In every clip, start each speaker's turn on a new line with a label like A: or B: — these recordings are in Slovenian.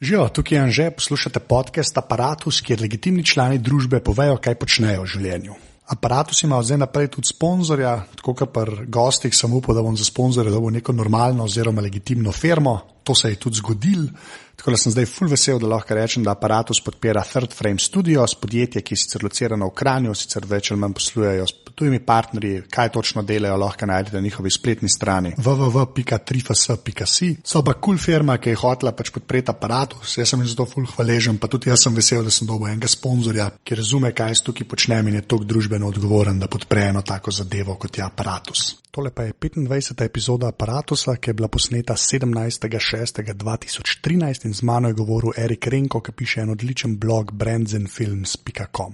A: Živijo, tukaj je Anže, poslušate podcast Apparatus, kjer legitimni člani družbe povejo, kaj počnejo v življenju. Apparatus ima od zdaj naprej tudi sponzorja, tako kot pri gostih sem upal, da bom za sponzorja dobil neko normalno oziroma legitimno firmo. To se je tudi zgodilo, tako da sem zdaj ful vesel, da lahko rečem, da Apparatus podpira Third Frame Studios, podjetje, ki je sicer locirano v Kranju, sicer več ali manj poslujejo s tujimi partnerji, kaj točno delajo, lahko najdete na njihovi spletni strani www.3fs.si. So pa cool firma, ki je hotela pač podpreti Apparatus, jaz sem jim zato ful hvaležen, pa tudi jaz sem vesel, da sem dobil enega sponzorja, ki razume, kaj jaz tukaj počnem in je toliko družbeno odgovoren, da podpre eno tako zadevo, kot je Apparatus. Tole pa je 25. epizoda Apparatusa, ki je bila posneta 17.6.2013 in z mano je govoril Erik Renko, ki piše en odličen blog brandsandfilms.com.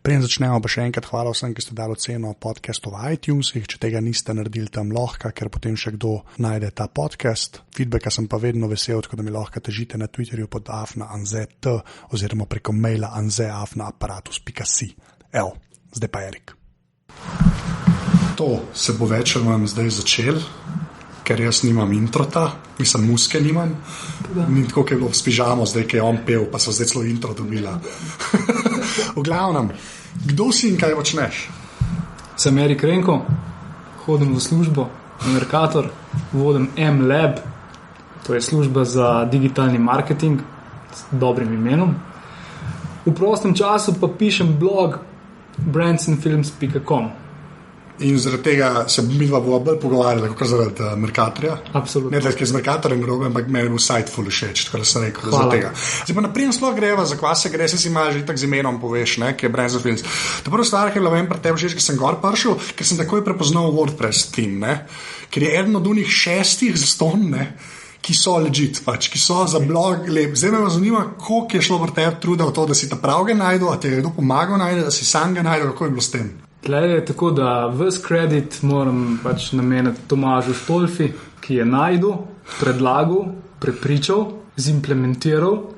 A: Preden začnemo pa še enkrat hvala vsem, ki ste dali oceno podcastu v iTunesih, če tega niste naredili tam lahko, ker potem še kdo najde ta podcast. Feedbacka sem pa vedno vesel, tako da mi lahko težite na Twitterju pod @anzet oziroma preko maila anze@apparatus.si. Evo, zdaj pa Erik. To se bo več ali manj zdaj začel, ker jaz nimam introta, mislim muske nimam, ni tako, kot je bilo v Spižamo, zdaj, ki je on pel, pa so zdaj celo intro dobila. V glavnem, kdo si in kaj počneš?
B: Sem Erik Renko, hodim v službo, Mercator, vodim M-Lab, to je služba za digitalni marketing s dobrim imenom. V prostem času pa pišem blog brandsandfilms.com.
A: In zaradi tega se midva bova bolj pogovarjala, kot zaradi Mercatorja.
B: Absolutno.
A: Ne, da je z Mercatorjem robe, ampak meni bo sajt ful všeč, tako da sem rekel zaradi tega. Zdaj pa naprej sploh greva, za kva se gre, se si ima že tak z imenom poveš, ne, ki je Brands and Films. Ta prva stvar, ki je bila vem pri tebi všeč, ker sem gor prišel, ker sem takoj prepoznal WordPress team, ne, ker je eden od unih 6 zaston, ne, ki so legit, pač, ki so za blog lep. Zdaj me zanima, koliko je šlo v tebi truda v to, da si ta pravega najdel, a ti je kdo pomagal najde, da si sam ga najdel, kako je bilo s tem?
B: Tlej je tako, da ves kredit moram pač nameniti Tomažu Štolfi, ki je najdel, predlagal, prepričal, zimplementiral,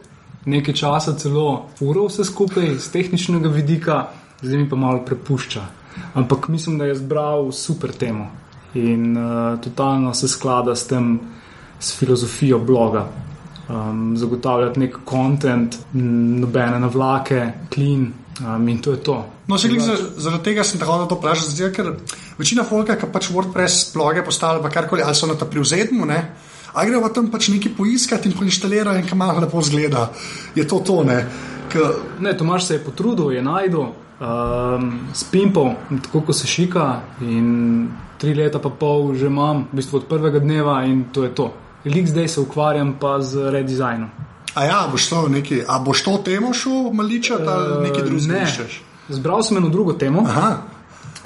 B: nekaj časa celo ural vse skupaj z tehničnega vidika, zdaj mi pa malo prepušča. Ampak mislim, da je zbral super temo in totalno se sklada s tem, s filozofijo bloga. Zagotavljati nek content, nobene navlake, clean, in to je to.
A: No, zaradi tega sem tako, da to vprašam, zato ker večina folka, ki pač WordPress bloge postavlja, pa karkoli, ali so na ta privzetmu, ne, ali gre pa tam pač nekaj poiskati in poinštalirati in kam malo lepo zgleda. Je to, ne?
B: Ne, Tomaž se je potrudil, je najdel, spimpal, tako ko se šika in 3 leta pa pol že imam, v bistvu od prvega dneva in to je to. Lik zdaj se ukvarjam pa z redesignom.
A: A ja, boš to temo šel maličati ali nekaj drugega iščeš?
B: Zbral sem eno drugo temo,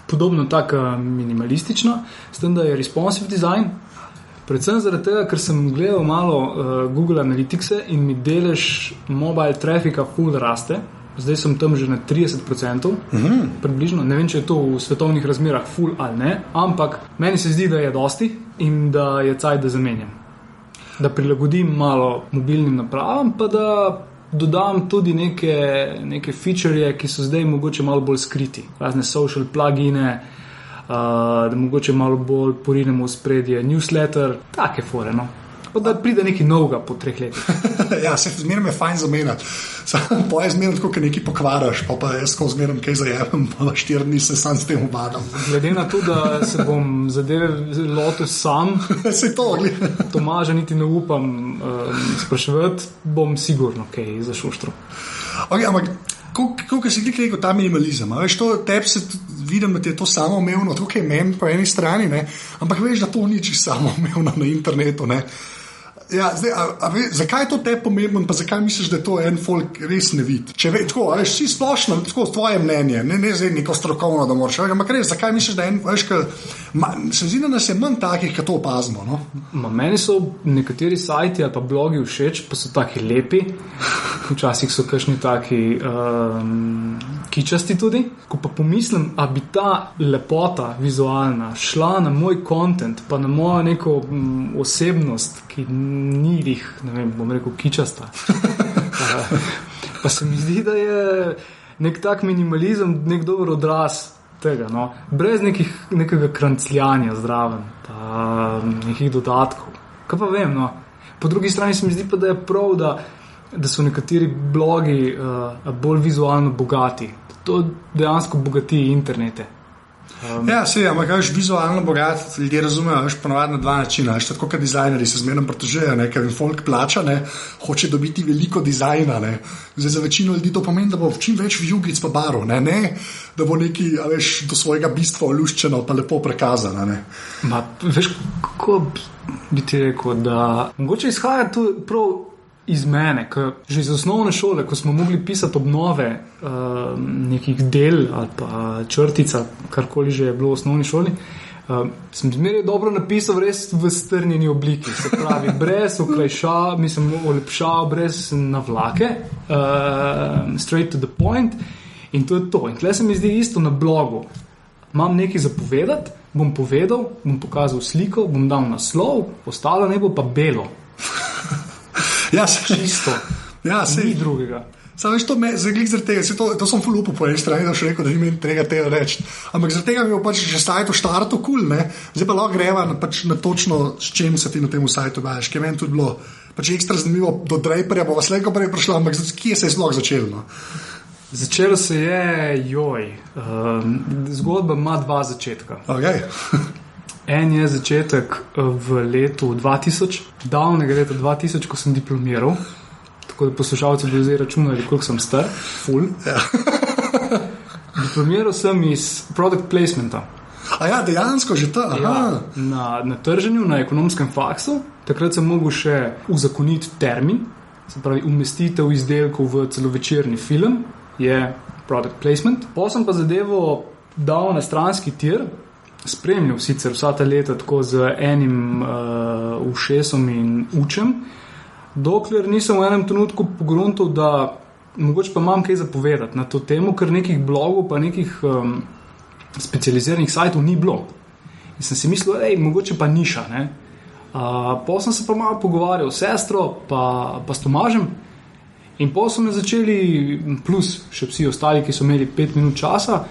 B: podobno tako minimalistično, s tem, da je responsive design. Predvsem zaradi tega, ker sem gledal malo Google Analytics in mi delež mobile trafika full raste. Zdaj sem tam že na 30%, približno. Ne vem, če je to v svetovnih razmerah full ali ne, ampak meni se zdi, da je dosti in da je cajt, da zamenjam. Da prilagodim malo mobilnim napravam, pa da dodam tudi neke feature, ki so zdaj mogoče malo bolj skriti. Razne social plugine, da mogoče malo bolj porinemo v spredje newsletter, take fore, no. Da pride nekaj novega po 3 letih.
A: Ja, se zmerno je fajn zamenjati. Po je zmerno tako, ker nekaj pokvaraš, pa jaz ko zmerno kaj zajemem, pa 4 dni se sam s tem obadam.
B: Glede na to, da se bom zadeve lotil sam,
A: se to
B: Tomaža niti ne upam spraševati, bom sigurno kaj zašuštral.
A: Okay, ampak koliko si ti rekel ta minimalizem? Veš, to tebi se vidim, da ti je to samoumevno, tukaj je mem po eni strani, ne? Ampak veš, da to ni čisto samoumevno na internetu, ne? Ja, zdaj, zakaj je to tebi pomembno, pa zakaj misliš, da je to en folk res ne vidi? Če tako, veš, si splošno, tako tvoje mnenje, ne zdaj neko strokovno, da moraš, ampak res, zakaj misliš, da veš, se zdi, da nas je manj takih, ki to opazimo, no?
B: Meni so nekateri sajti ali pa blogi všeč, pa so taki lepi, včasih so kakšni taki kičasti tudi. Ko pa pomislim, a bi ta lepota vizualna šla na moj content, pa na mojo neko osebnost, ki ni jih, ne vem, bom rekel, kičasta. Pa se mi zdi, da je nek tak minimalizem, nek dober odraz tega, no. Brez nekega krancljanja zraven, pa nekih dodatkov. Kaj pa vem, no. Po drugi strani se mi zdi pa, da je prav, da da so nekateri blogi bolj vizualno bogati. To dejansko bogati internete.
A: Ja, ampak vizualno bogat ljudje razumejo ponovadi na dva načina. Tako kot dizajnerji se zmerno pritožujejo, ker jim folk plača, hoče dobiti veliko dizajna. Zdaj, za večino ljudi to pomeni, da bo čim več vijugic pa barov, ne da bo neki do svojega bistva oluščeno pa lepo prikazano.
B: Veš, kako bi ti rekel, da mogoče izhaja to prav iz mene, že iz osnovne šole, ko smo mogli pisati obnove nekih del ali pa črtica, karkoli že je bilo v osnovni šoli, sem zmeraj dobro napisal res v strnjeni obliki, se pravi, brez oklajšav, olepšav, brez navlake, straight to the point, in to je to. In tle se mi zdi isto na blogu. Imam nekaj zapovedati, bom povedal, bom pokazal sliko, bom dal naslov, ostalo ne bo pa belo.
A: Ja,
B: čisto.
A: Ja,
B: ni drugega.
A: Samo veš, zaradi tega, to sem ful upal po eni strani, da še rekel, da ni meni tega reči. Ampak zaradi tega mi bo pač že sajto štarto cool, zdaj pa lahko greva na točno, s čem se ti na tem sajtu daš, ki je meni tudi bilo pač ekstra zanimivo, do Draperja bo vas leko prej prišlo, ampak kje se je sploh začelo?
B: Začelo se je, zgodba ima dva začetka.
A: Okay.
B: En je začetek v letu 2000, davnega leta 2000, ko sem diplomiral, tako da poslušalci bi zdaj računali, koliko sem star, ful. Ja. Diplomiral sem iz product placementa.
A: A ja, dejansko že ta?
B: Ja, na trženju, na ekonomskem faksu. Takrat sem mogel še uzakoniti termin, se pravi umestitev izdelkov v celovečerni film, je product placement. Potem sem pa zadevo dal na stranski tir, spremljal sicer vsa ta leta tako z enim ušesom in učem, dokler nisem v enem trenutku pogruntal, da mogoče pa imam kaj zapovedati na to temo, ker nekih blogov pa nekih specializiranih sajtov ni bilo. In sem si mislil, mogoče pa niša. Potem sem se pa malo pogovarjal s sestro pa s Tomažem in potem so me začeli, plus še vsi ostali, ki so imeli 5 minut časa,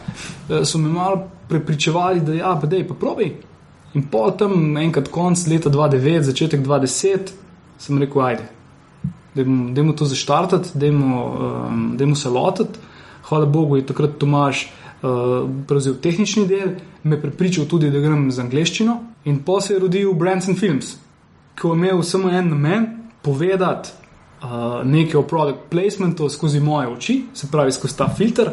B: so me malo prepričevali, da pa dej, pa probaj. In potem enkrat konc leta 2009, začetek 2010, sem rekel, ajde, dajmo to zaštartati, dajmo se lotati. Hvala Bogu je takrat Tomaž prevzel tehnični del, me prepričal tudi, da grem z angleščino, in potem se je rodil Brands & Films, ki je imel samo en namen, povedati nekaj o product placementu skozi moje oči, se pravi skozi ta filter,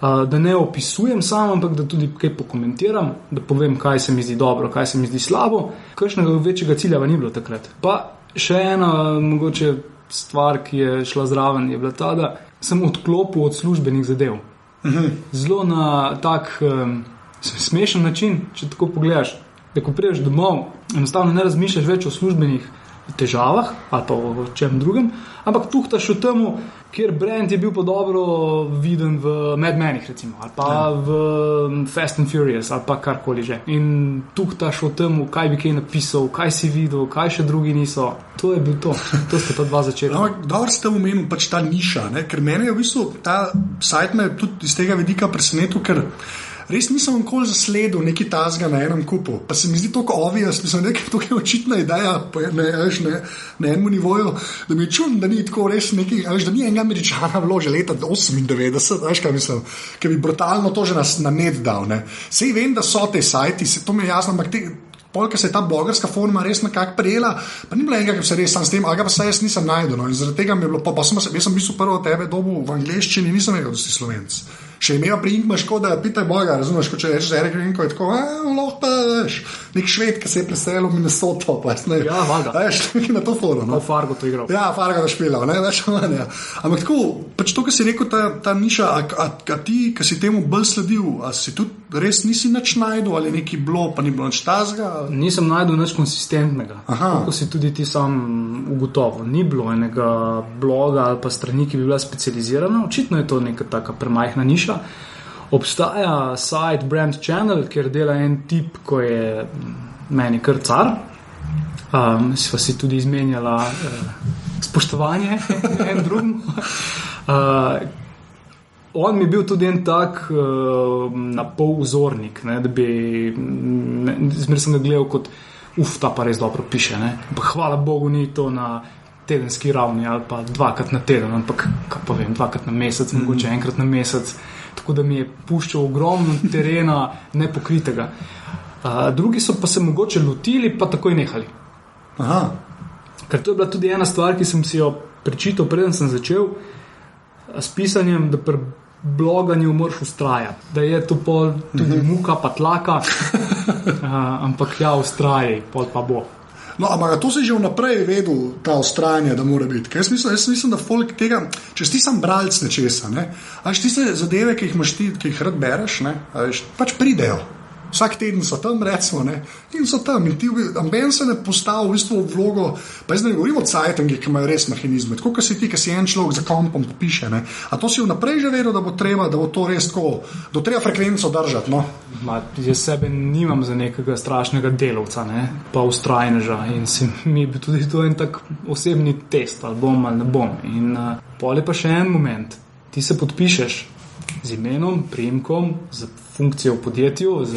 B: da ne opisujem sam, ampak da tudi kaj pokomentiram, da povem, kaj se mi zdi dobro, kaj se mi zdi slabo. Kakšnega večjega cilja ni bilo takrat. Pa še ena mogoče stvar, ki je šla zraven, je bila ta, da sem odklopil od službenih zadev. Zelo na tak smešen način, če tako pogledaš, da ko priješ domov, enostavno ne razmišljaš več o službenih težavah ali pa o čem drugem, ampak tuhtaš o temu, kjer brand je bil pa dobro viden v Mad Menih recimo, ali pa v Fast and Furious, ali pa karkoli že. In tuhtaš o temu, kaj bi kaj napisal, kaj si videl, kaj še drugi niso. To je bil to. To sta ta dva začetka.
A: No, dobro ste omenili pač ta niša, ker meni je v bistvu ta sajt me tudi iz tega vidika presenetil, ker res nisem nikoli zasledil neki tazga na enem kupu. Pa se mi zdi toliko obvious, mislim, nekaj tukaj očitna ideja na enem nivoju, da mi je čudno, da ni tako res neki, da ni enega Američana bilo že leta 98, veš kaj mislim, ki bi brutalno to že na net dal. Sej vem, da so te sajti, to mi je jasno, ampak polka se je ta blogerska forma res nekako prijela, pa ni bilo enega, ki bi se res sam s tem, ali pa se jaz nisem najdel. In zaradi tega mi je bilo, pa sem v bistvu prvo tebe dobil v angleščini, nisem rekel, da si Slovenc. Še imel priimek, škoda, pitaj Boga, razumeš, ko če rečeš za Erik Rinko, je tako, lahko pa, veš, nek Šved, ki se je preselil v Minnesota, pa ne.
B: Ja, valjda.
A: Veš, nekaj na to forum.
B: No? Fargo to igral.
A: Ja, Fargo to špilal, ne, veš, ja. Ampak tako, pač to, kar si rekel, ta niša, a ti, ki si temu bolj sledil, a si tudi res nisi nič najdel, ali neki bilo, pa ni bilo nič tazga?
B: Nisem najdel nič konsistentnega. Kako si tudi ti sam ugotovil. Ni bilo enega bloga ali pa strani, ki bi bila specializirana. Očitno je to neka taka premajhna niša. Obstaja sajt Brand Channel, kjer dela en tip, ko je meni kar car. Sva si tudi izmenjala spoštovanje en drugim. On mi je bil tudi en tak na pol vzornik, da bi zmer sem ga gledal kot ta pa res dobro piše. Hvala Bogu ni to na tedenski ravni ali pa 2-krat na teden, ampak, kaj pa vem, 2-krat na mesec, mogoče 1-krat na mesec, tako da mi je puščal ogromno terena nepokritega. Drugi so pa se mogoče lotili, pa takoj nehali.
A: Aha.
B: Ker to je bila tudi ena stvar, ki sem si jo prečital, preden sem začel s pisanjem, da pri bloganju moraš ustrajati, da je to pol tudi muka pa tlaka, ampak ja, ustrajaj, pol pa bo.
A: No, ampak to si že vnaprej vedel, ta ustrajanje, da mora biti. Jaz mislim, da folk tega, če si sam bralc nečesa, ne, ali tiste zadeve, ki jih imaš ti, ki jih rad bereš, ne, pač pridejo. Vsak teden so tam, recimo, ne, in so tam. In ti, amben se ne postavi v bistvu v vlogo, pa jaz ne govorim o cajtangi, ki imajo res mehanizme, tako kot si ti, ki si en človek za kompom piše, ne. A to si vnaprej že vedel, da bo treba, da bo to res tako, da treba frekvenco držati, no?
B: Jaz sebe nimam za nekega strašnega delavca, ne, pa ustrajneža, in mi bi tudi to en tak osebni test, ali bom ali ne bom. In pol je pa še en moment, ti se podpišeš z imenom, priimkom, z funkcijo v podjetju, z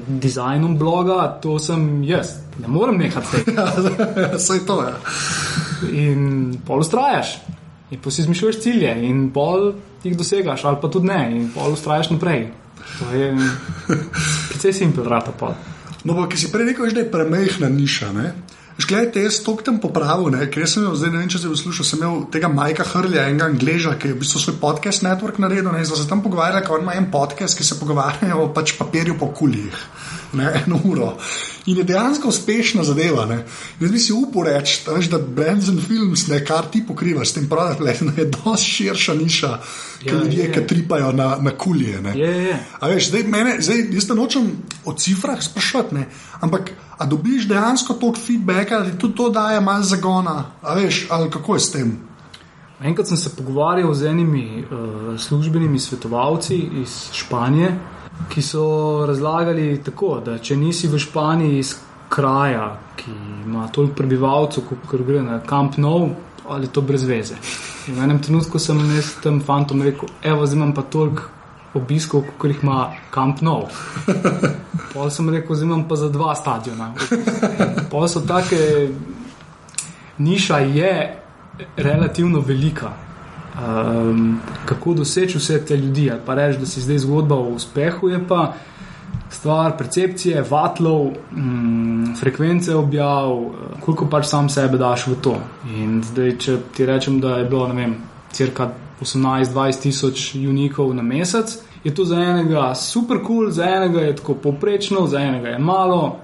B: dizajnom bloga, to sem jaz. Ne morem nehati tega.
A: Saj to je.
B: In pol ustrajaš. In pol si izmišljuješ cilje in pol jih dosegaš, ali pa tudi ne. In pol ustrajaš naprej. To je precej simpel vrata pol.
A: No, pa ki si prej rekel, da je premejhna niša, ne? Gledajte, jaz to k tem popravil, ne? Ker sem imel, zdaj ne vem, če se poslušal, sem imel tega Majka Hrlja, enega Angleža, ki je v bistvu svoj podcast network naredil, ne? In so se tam pogovarjali, ker on ima en podcast, ki se pogovarjajo o pač papirju po kuljih, ne, 1 uro. In je dejansko uspešna zadeva, ne. Jaz bi si upal reči, da Brands and Films, ne, kar ti pokrivaš s tem product placementom, je dosti širša niša, ki ljudje, ki tripajo na kulje, ne. A veš, jaz te nočem o cifrah sprašati, ne, ampak a dobiš dejansko toliko feedbacka, da ti tudi to daje malo zagona, a veš, ali kako je s tem?
B: Enkrat sem se pogovarjal z enimi službenimi svetovalci iz Španije, ki so razlagali tako, da če nisi v Španiji iz kraja, ki ima toliko prebivalcev, kot gre na Camp Nou, ali to brez veze. In v enem trenutku sem tem fantom rekel, evo, zdaj imam pa toliko obiskov, kot jih ima Camp Nou. Pol sem rekel, zdaj imam pa za 2 stadiona. Pol so take, niša je relativno velika. Kako doseči vse te ljudi, ali pa reči, da si zdaj zgodba o uspehu, je pa stvar percepcije, vatlov, frekvence objav, koliko pač sam sebe daš v to. In zdaj, če ti rečem, da je bilo, ne vem, cirka 18-20 tisoč unikov na mesec, je to za enega super cool, za enega je tako povprečno, za enega je malo,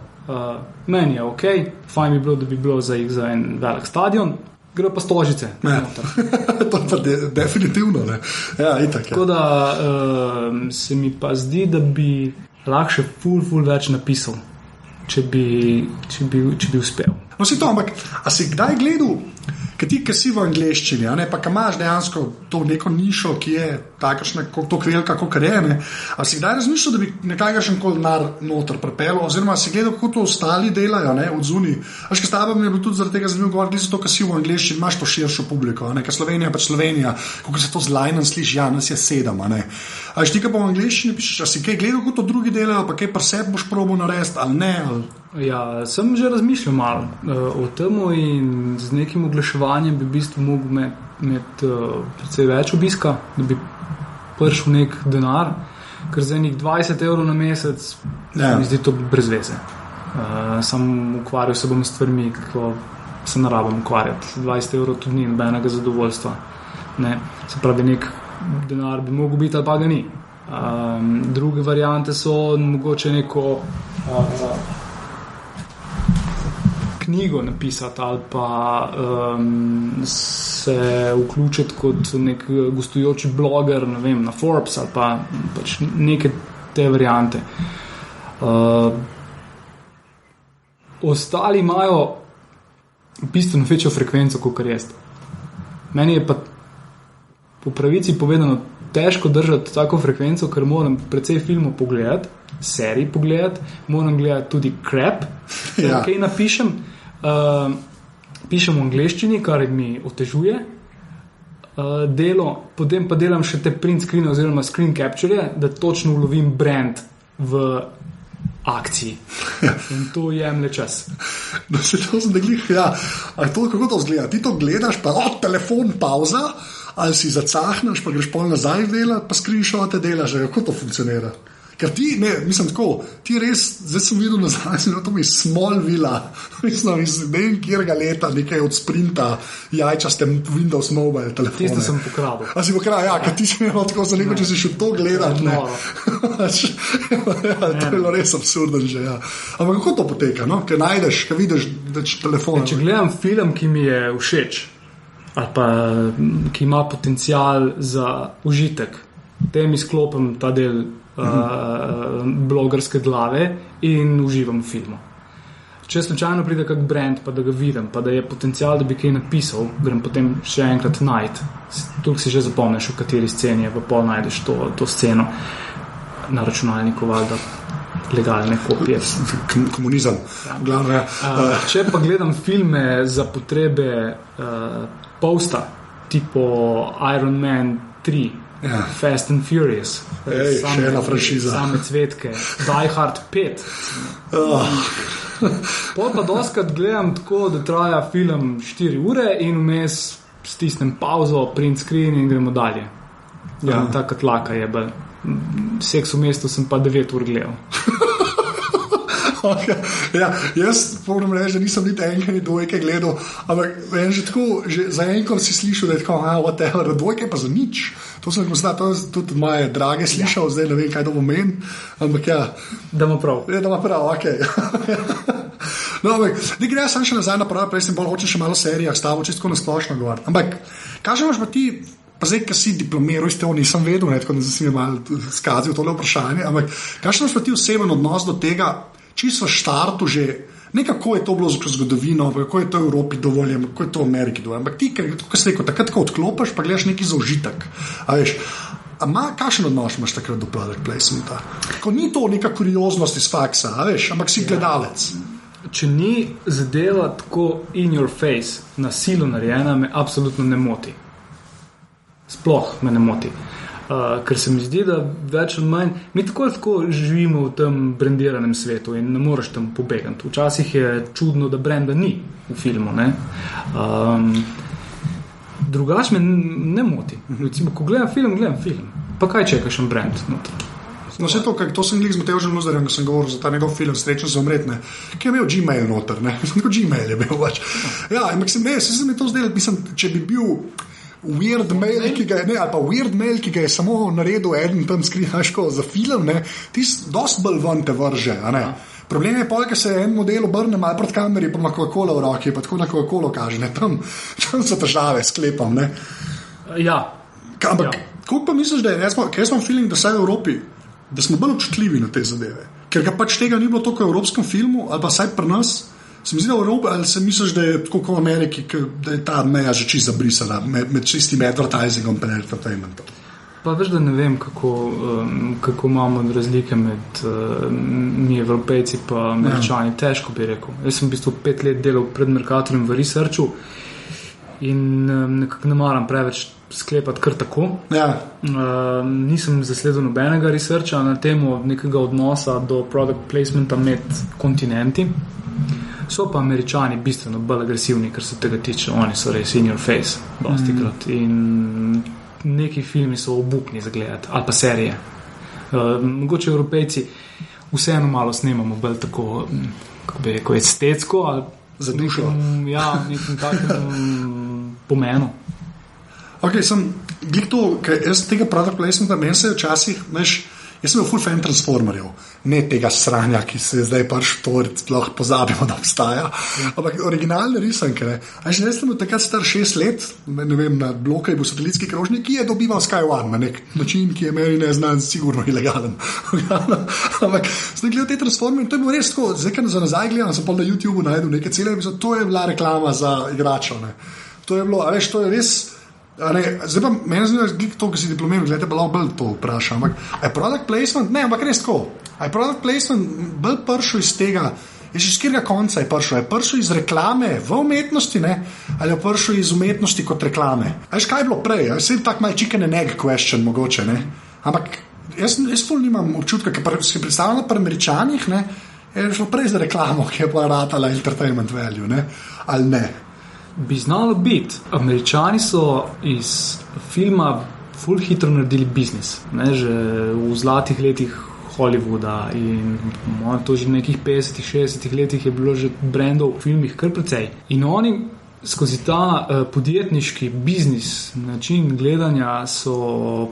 B: meni je ok, fajn bi bilo, da bi bilo za en velik stadion, gre pa Stožice.
A: To pa definitivno, ne. Ja, itak, ja.
B: Tako da se mi pa zdi, da bi lahko še ful več napisal, če bi uspel.
A: No si to, ampak a si kdaj gledal, ki si v angleščini, ne, pa imaš dejansko to neko nišo, ki je takšna, tako velika, kot je, ne, a si kdaj razmišljal, da bi nekakšen kolnar noter prepel, oziroma si gledal, kako to ostali delajo, ne, od zunaj. Až kaj s tabo mi je bilo tudi zaradi tega zanimivo govoriti, glede to, ki si v angleščini, imaš to širšo publiko, ne, ker Slovenija pač Slovenija, kako se to z lajnem sliši, ja, nas je 7, ne. A ti, ki pa v angleščini pišeš, a si kaj gledal, kako to drugi delajo, pa kaj pri sebi boš probal narediti, ali ne, ali...
B: Ja, sem že razmišljal malo o tem in z nekim oglaševanjem bi v bistvu mogel imeti precej več obiska, da bi prišel nek denar, ker za enih 20 evrov na mesec mi zdi to brez veze. Sam ukvarjal se bom s stvarmi, kako se ne rabim ukvarjati. 20 evrov tudi ni nobenega zadovoljstva. Ne? Se pravi, nek denar bi mogel biti ali pa ga ni. Druge variante so mogoče neko... knjigo napisati ali pa se vključiti kot nek gostujoči bloger, ne vem, na Forbes ali pa pač neke te variante. Ostali imajo bistveno večjo frekvenco, kot jaz. Meni je pa po pravici povedano težko držati tako frekvenco, ker moram precej filmov pogledati, serij pogledati, moram gledati tudi crap, kaj napišem. Pišem v angleščini, kar mi otežuje delo, potem pa delam še te print screen oziroma screen capture, da točno ulovim brand v akciji. In to jemlje čas.
A: No, se to zdaj, ja. A to, kako to zgleda? Ti to gledaš, pa telefon pauza, ali si zacahnaš, pa greš pol nazaj delati, pa screenshote delaš, kako to funkcionira? Ker ti, ne, mislim tako, ti res, zdaj sem videl nazaj, to mi je Smallville, mislim, ne vem, kjerega leta, nekaj od Sprinta, jajčastem Windows Mobile telefone.
B: Tiste sem pokradil.
A: A si pokradil, ja, ker ti si imel tako za neko, če si šel to gledati, ne. Ja, to je bilo res absurdno že, ja. Ampak kako to poteka, no? Ker najdeš, ker vidiš, da če telefon...
B: Če gledam film, ki mi je všeč, ali pa ki ima potencial za užitek, tem izklopim ta del blogerske glave in uživam v filmu. Če slučajno pride kak brand, pa da ga vidim, pa da je potencial, da bi kaj napisal, grem potem še enkrat najti. Tukaj si že zapomniš, v kateri sceni je, pa pol najdeš to sceno na računalniku, valjda legalne kopije.
A: Komunizem. Ja.
B: Če pa gledam filme za potrebe posta, tipo Iron Man 3, ja. Fast and Furious,
A: še ena franšiza,
B: same cvetke, Die Hard 5. Pol pa doskrat gledam tako, da traja film 4 ure in vmes stisnem pauzo, print screen in gremo dalje. Ja, taka tlaka je bolj. Seks v mestu sem pa 9 ur gledal.
A: Okay. Ja, jaz moram reči, da nisem niti enkrat ni dvojke gledal, ampak že tako, že za enkrat si slišal, da je tako, whatever, dvojke pa za nič. To sem poznal, to je tudi moje drage slišal, zdaj ne vem, kaj to pomeni, ampak ja.
B: Da ima prav.
A: Ja, da ima prav, okej. No, ampak, ne gre sam še nazaj na prav, prej sem bolj hočem še malo serijah stavo, čisto na splošno govoriti. Ampak, kaj imaš pa ti, pa zdaj, ki si diplomiral iz tega, nisem vedel, ne, tako da si mi malo skazil tole vprašanje, ampak, kaj imaš pa ti oseben odnos do tega, čisto v štartu že, nekako je to bilo za zgodovino, kako je to v Evropi dovoljeno, kako je to v Ameriki dovoljeno. Ampak ti, kako se rekel, takrat, ko odklopiš, pa gledaš neki za užitek. A veš, kakšen odnos imaš takrat do product placementa? Ko ni to neka kurioznost iz faksa, a veš, ampak si gledalec.
B: Če ni zadeva tako in your face, na silo narejena, me absolutno ne moti. Sploh me ne moti. Ker se mi zdi, da več ali manj mi tako živimo v tem brandiranem svetu in ne moreš tam pobegati. Včasih je čudno, da brenda ni v filmu, ne? Drugač me ne moti. Recimo, ko gledam film, pa kaj čekaš en brand noter?
A: No, vse to sem glik z Matevžem Luzarjem, ko sem govoril za ta njegov film Srečen za umret, ne, ki je imel Gmail noter, ne, tako Gmail je bil pač. Ja, ampak se mi to zdelo, mislim, če bi bil weird mail, ki ga je, ne, ali pa weird mail, ki ga je samo naredil eden tam skrihaško za film, ne, tis dost bolj ven te vrže, a ne. Problem je pol, ker se en model obrne malo pred kameri, pa ima Coca-Cola v roki, pa tako na Coca-Cola kaže, ne, tam so težave, sklepam, ne.
B: Ja.
A: Ampak, koliko pa misliš, da je, ker jaz imam feeling, da vsaj v Evropi, da smo bolj občutljivi na te zadeve, ker ga pač tega ni bilo toliko v evropskem filmu, ali pa vsaj pri nas, se mi zdi, da v Evropi, ali se misliš, da je tako kot v Ameriki, da je ta meja že čisto zabrisana med čistim advertisingom in entertainmentom?
B: Pa veš, da ne vem, kako imamo razlike med mi Evropejci pa Američani. Ja. Težko bi rekel. Jaz sem v bistvu 5 let delal pred Mercatorjem v researchu in nekako ne maram preveč sklepati kar tako. Ja. Nisem zasledil nobenega researcha na temo nekega odnosa do product placementa med kontinenti. So pa Američani bistveno bolj agresivni, kar se tega tiče. Oni so res in your face, dostikrat. In neki filmi so obupni za gledati, ali pa serije. Mogoče Evropejci vseeno malo snemamo bolj tako, kako bi rekel, estetsko, ali
A: za dušo.
B: Ja, nekim takim pomenu.
A: Ok, sem glik to, ker jaz tega product placementa, meni se včasih, jaz sem bil full fan Transformerjev, ne tega sranja, ki se je zdaj sploh pozabimo, da obstaja, ampak originalne risanke, ne. Jaz sem bil takrat star 6 let, ne vem, na bloku je bil satelitski krožnik, ki je dobival Sky One na nek način, ki je meni neznan, sigurno ilegalen. Ampak sem gledal te Transformerje in to je bilo res tako, zdaj, ker za nazaj gledam, sem pa na YouTubeu najdel nekaj cele epizode, to je bila reklama za igračo, ne. To je bilo, a veš, to je res. Zdaj pa meni zdi to, ki si diplomiral, gledajte, pa lahko bolj to vprašam, ampak je product placement, ne, ampak res tako, je product placement bolj pršel iz tega, iz katerega konca je pršel iz reklame v umetnosti, ne, ali je pršel iz umetnosti kot reklame. Veš, kaj je bilo prej, vse tak malo chicken and egg question mogoče, ne, ampak jaz nimam občutka, ker si predstavljam pri Američanih, ne, je šlo prej za reklamo, ki je pa ratala entertainment value, ne, ali ne.
B: Bi znalo biti. Američani so iz filma ful hitro naredili biznis, ne, že v zlatih letih Hollywooda in to že v nekih 50-60 letih je bilo že brandov v filmih kar precej. In oni skozi ta podjetniški biznis, način gledanja so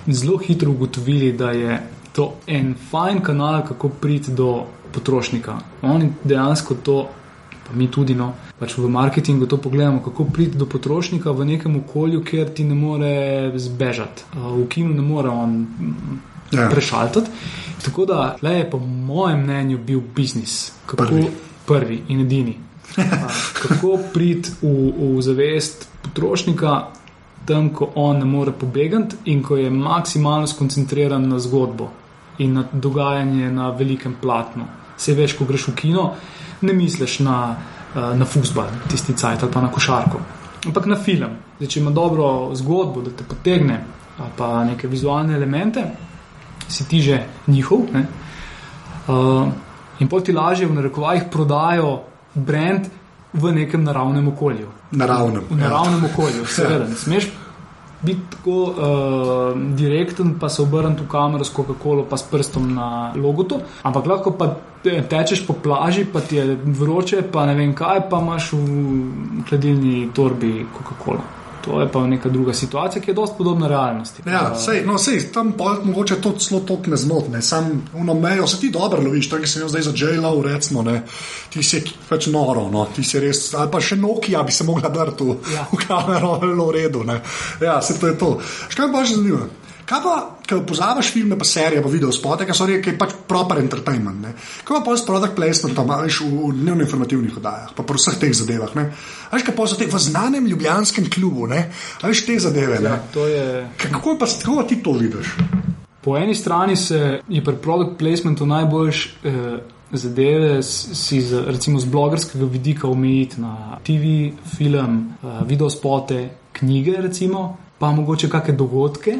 B: zelo hitro ugotovili, da je to en fajn kanal, kako priti do potrošnika. Oni dejansko to, pa mi tudi, no, pač v marketingu to pogledamo, kako priti do potrošnika v nekem okolju, kjer ti ne more zbežati. V kinu ne more on prešaltati. Tako da, le je po mojem mnenju bil biznis. Prvi in edini. Kako priti v zavest potrošnika tam, ko on ne more pobegati in ko je maksimalno skoncentriran na zgodbo in na dogajanje na velikem platnu. Saj veš, ko greš v kino, ne misliš na fuzbal, tisti cajt ali pa na košarko, ampak na film. Zdaj, če ima dobro zgodbo, da te potegne, ali pa neke vizualne elemente, si ti že njihov, ne? In potem ti lažje v narekovajih prodajo brand v nekem naravnem okolju. V naravnem okolju, seveda. Ne smeš biti tako direkten, pa se obrniti v kamero s Coca-Colo, pa s prstom na logotu, ampak lahko pa tečeš po plaži, pa ti je vroče, pa ne vem kaj, pa imaš v hladilni torbi Coca-Cola. To je pa neka druga situacija, ki je dosti podobna realnosti.
A: Ja, sej, tam mogoče to celo toliko ne znotne. Sam mejo se ti dobro loviš, tako sem jo zdaj za J-Lo, recimo, ne. Ti si pač noro, no. Ti si res, ali pa še Nokia bi se mogla drti v kamero, v redu, ne. Ja, se to je to. Škaj pa še zanimivo? Kaj pa, ko pozabaš filme, pa serije, pa videospote, ki je pač proper entertainment, ne? Kaj pa s product placementom, v dnevno-informativnih oddajah, pa po vseh teh zadevah, ne? Kaj pa so te v znanem ljubljanskem klubu, ne? Te zadeve, ne?
B: Ja, to je...
A: Kako ti to vidiš?
B: Po eni strani je pri product placementu najboljš zadeve si recimo z blogerskega vidika omejiti na TV, film, videospote, knjige recimo, pa mogoče kakšne dogodke,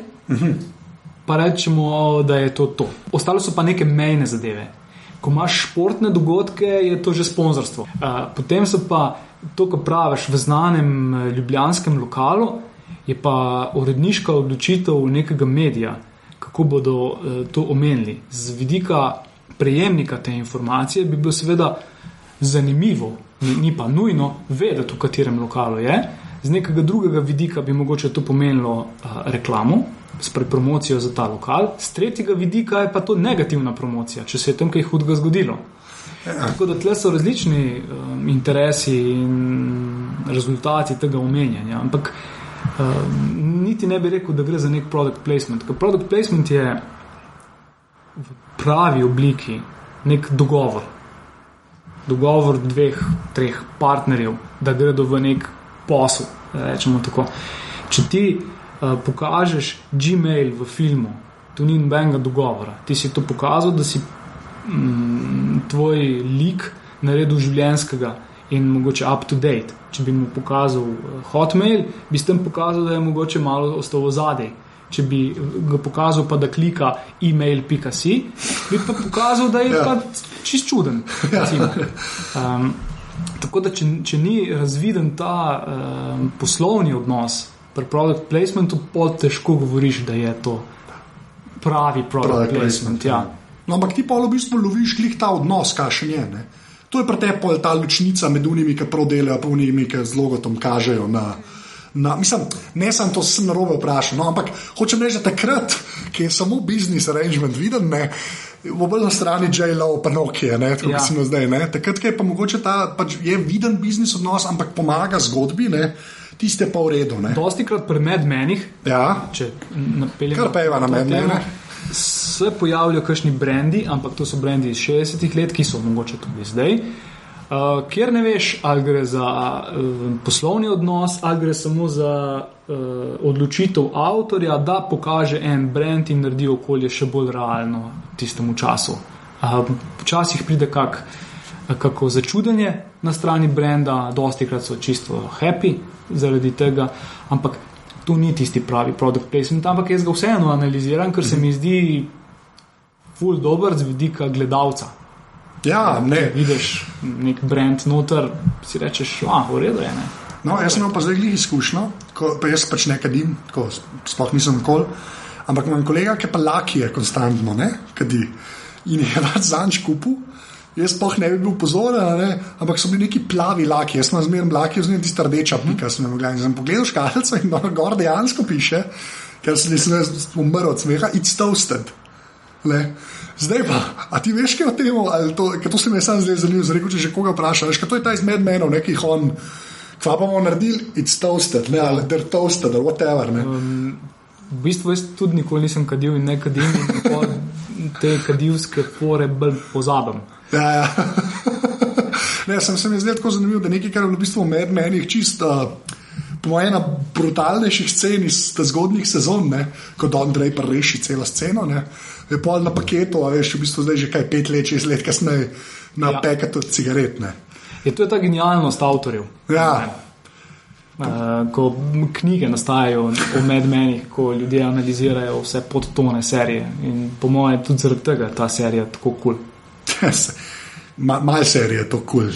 B: pa rečemo, da je to. Ostalo so pa neke mejne zadeve. Ko imaš športne dogodke, je to že sponzorstvo. Potem so pa to, ko praviš v znanem ljubljanskem lokalu, je pa uredniška odločitev nekega medija, kako bodo to omenili. Z vidika prejemnika te informacije bi bilo seveda zanimivo, ni pa nujno vedeti, v katerem lokalu je. Z nekega drugega vidika bi mogoče to pomenilo reklamo, s promocijo za ta lokal. Z tretjega vidika je pa to negativna promocija, če se je tam kaj hudega zgodilo. Tako da tle so različni interesi in rezultati tega omenjanja. Ampak niti ne bi rekel, da gre za nek product placement. Ker product placement je v pravi obliki nek dogovor. Dogovor 2-3 partnerjev, da gredo v nek posel, rečemo tako. Če ti pokažeš Gmail v filmu, to ni nobenega dogovora. Ti si to pokazal, da si tvoj lik naredil življenjskega in mogoče up to date. Če bi mu pokazal Hotmail, bi s tem pokazal, da je mogoče malo ostal zadaj. Če bi ga pokazal pa, da klika email.si, bi pa pokazal, da je pa čist čuden. Tako da, če ni razviden ta poslovni odnos pri product placementu, pol težko govoriš, da je to pravi product placement. Ja.
A: No, ampak ti pa v bistvu loviš glih ta odnos, kakšen je, ne? To je pri tebi pol ta ločnica med unimi, ki prav delajo, pa unimi, ki z logotom kažejo mislim, ne sem to sem narobe vprašal, no, ampak hočem reči, da takrat, ki je samo business arrangement viden, ne, v bolj na strani J-Lo pa Nokia, ne, tako sem zdaj, ne, takrat, ki je pa mogoče ta, pač je viden business odnos, ampak pomaga zgodbi, ne, tiste pa v redu, ne.
B: Dostikrat pri medmenih, če napeljem
A: kar peva na medmene,
B: se pojavljajo kakšni brendi, ampak to so brendi iz 60-ih let, ki so mogoče tudi zdaj, kjer ne veš, ali gre za poslovni odnos, ali gre samo za odločitev avtorja, da pokaže en brand in naredi okolje še bolj realno tistemu času. Včasih pride kako začudenje na strani brenda, dostikrat so čisto happy zaradi tega, ampak to ni tisti pravi product placement, ampak jaz ga vseeno analiziram, ker se mi zdi ful dober z vidika gledalca.
A: Ja, ne.
B: Vidiš nek brand noter, si rečeš, v redu je, ne.
A: No, jaz sem imel pa zdaj glih izkušnjo, pa jaz pač ne kadim, tako sploh nisem nikoli, ampak imam kolega, ki pa lakije konstantno, ne, kadi. In je zanč kupil, jaz sploh ne bi bil pozoren, ne, ampak so bili neki plavi laki, jaz sem zmerno laki, oziroma tista rdeča pika, sem pogledal škatlico in gor dejansko piše, ker sem umrl od smeha, it's toasted. Le. Zdaj pa, a ti veš kaj o tem, ker to se mi je sam zdaj zanimivo, rekel, če že koga vpraša, veš, kaj to je ta iz Mad Menov, nekih on, kva pa bomo naredili, it's toasted, ne, ali they're toasted, ali whatever, ne.
B: V bistvu jaz tudi nikoli nisem kadil in ne kadim in te kadilske fore bolj pozabim.
A: Ja. Ne, se mi zdaj tako zanimivo, da nekaj, kar je v bistvu v Mad Menih čisto po ena brutalnejših scen iz zgodnjih sezon, ne, ko Don Draper reši celo sceno, ne, je pol na paketu, a veš, v bistvu zdaj že kaj 5 let, 6 let kasneje na pekatu cigaret, ne.
B: Je to je ta genialnost avtorjev.
A: Ja.
B: Ko knjige nastajajo o Mad Menih, ko ljudje analizirajo vse podtone serije in po mojem tudi zaradi tega ta serija tako kul.
A: Malo serije je to kul.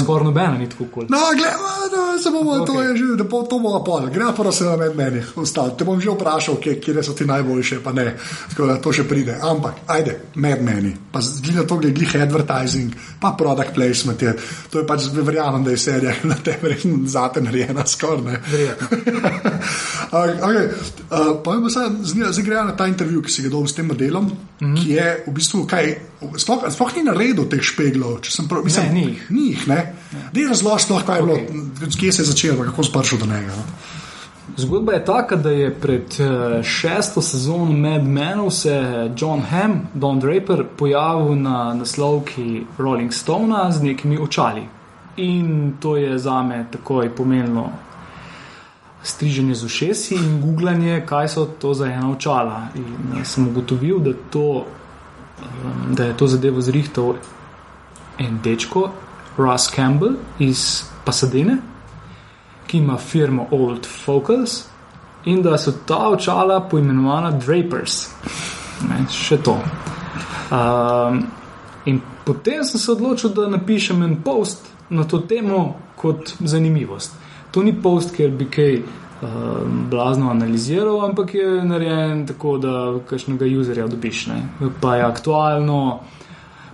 B: Skoraj nobena ni tako kul.
A: No, gledaj, se bomo, okay. To je že, da to bomo pol. Gre pa se na Mad Menih ostati. Te bom že vprašal, kje so ti najboljše, pa ne. Tako da to še pride. Ampak, ajde, Mad Meni. Pa gleda to, glih advertising, pa product placement je. To je pač, verjamem, da je serija na tebe zate narejena skoraj, ne. Okay. Pa mi pa zdaj grejo na ta intervju, ki si ga dobil s tem modelom, ki je v bistvu kaj, sploh ni naredil teh špeglov, če sem prav, mislim,
B: ne,
A: ni jih, ne. Dej razloži sploh, kaj je bilo, kje se je začelo, kako si prišel do njega. No?
B: Zgodba je taka, da je pred 6. sezono Mad Menov se John Hamm, Don Draper, pojavil na naslovki Rolling Stona z nekimi očali. In to je zame takoj pomenilo striženje z ušesi in googlanje, kaj so to za ena očala. In sem ugotovil, da je to zadevo zrihtal en dečko, Russ Campbell iz Pasadene, ki ima firmo Old Focals in da so ta očala poimenovana Drapers. Ne, še to. In potem sem se odločil, da napišem en post na to temo kot zanimivost. To ni post, kjer bi kaj blazno analiziral, ampak je narejen tako, da kakšnega userja dobiš, ne. Pa je aktualno,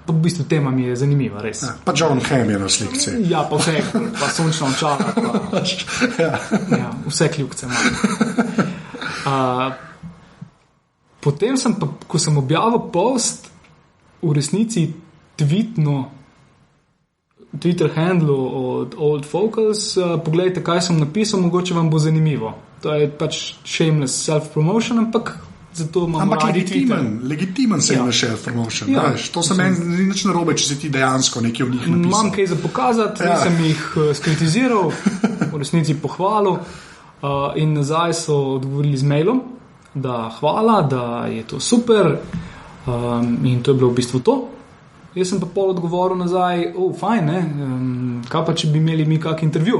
B: pa v bistvu tema mi je zanimiva, res.
A: Ja, pa John Hamm je na slikci.
B: Ja, pa vse, pa sončna očala, pa ja, vse kljukce imam. Potem sem pa, ko sem objavil post, v resnici Twitter handle od Old Focals, pogledajte, kaj sem napisal, mogoče vam bo zanimivo. To je pač shameless self-promotion, ampak zato imam radi Twitter.
A: Legitimen self-promotion. Ja. To se meni ni nič narobe, če si ti dejansko nekaj v njih napisal.
B: Imam kaj za pokazati, nisem jih skritiziral, v resnici pohvalil in nazaj so odgovorili z mailom, da hvala, da je to super in to je bilo v bistvu to. Jaz sem pa pol odgovoril nazaj, fajn, ne, kaj pa če bi imeli mi kak intervju.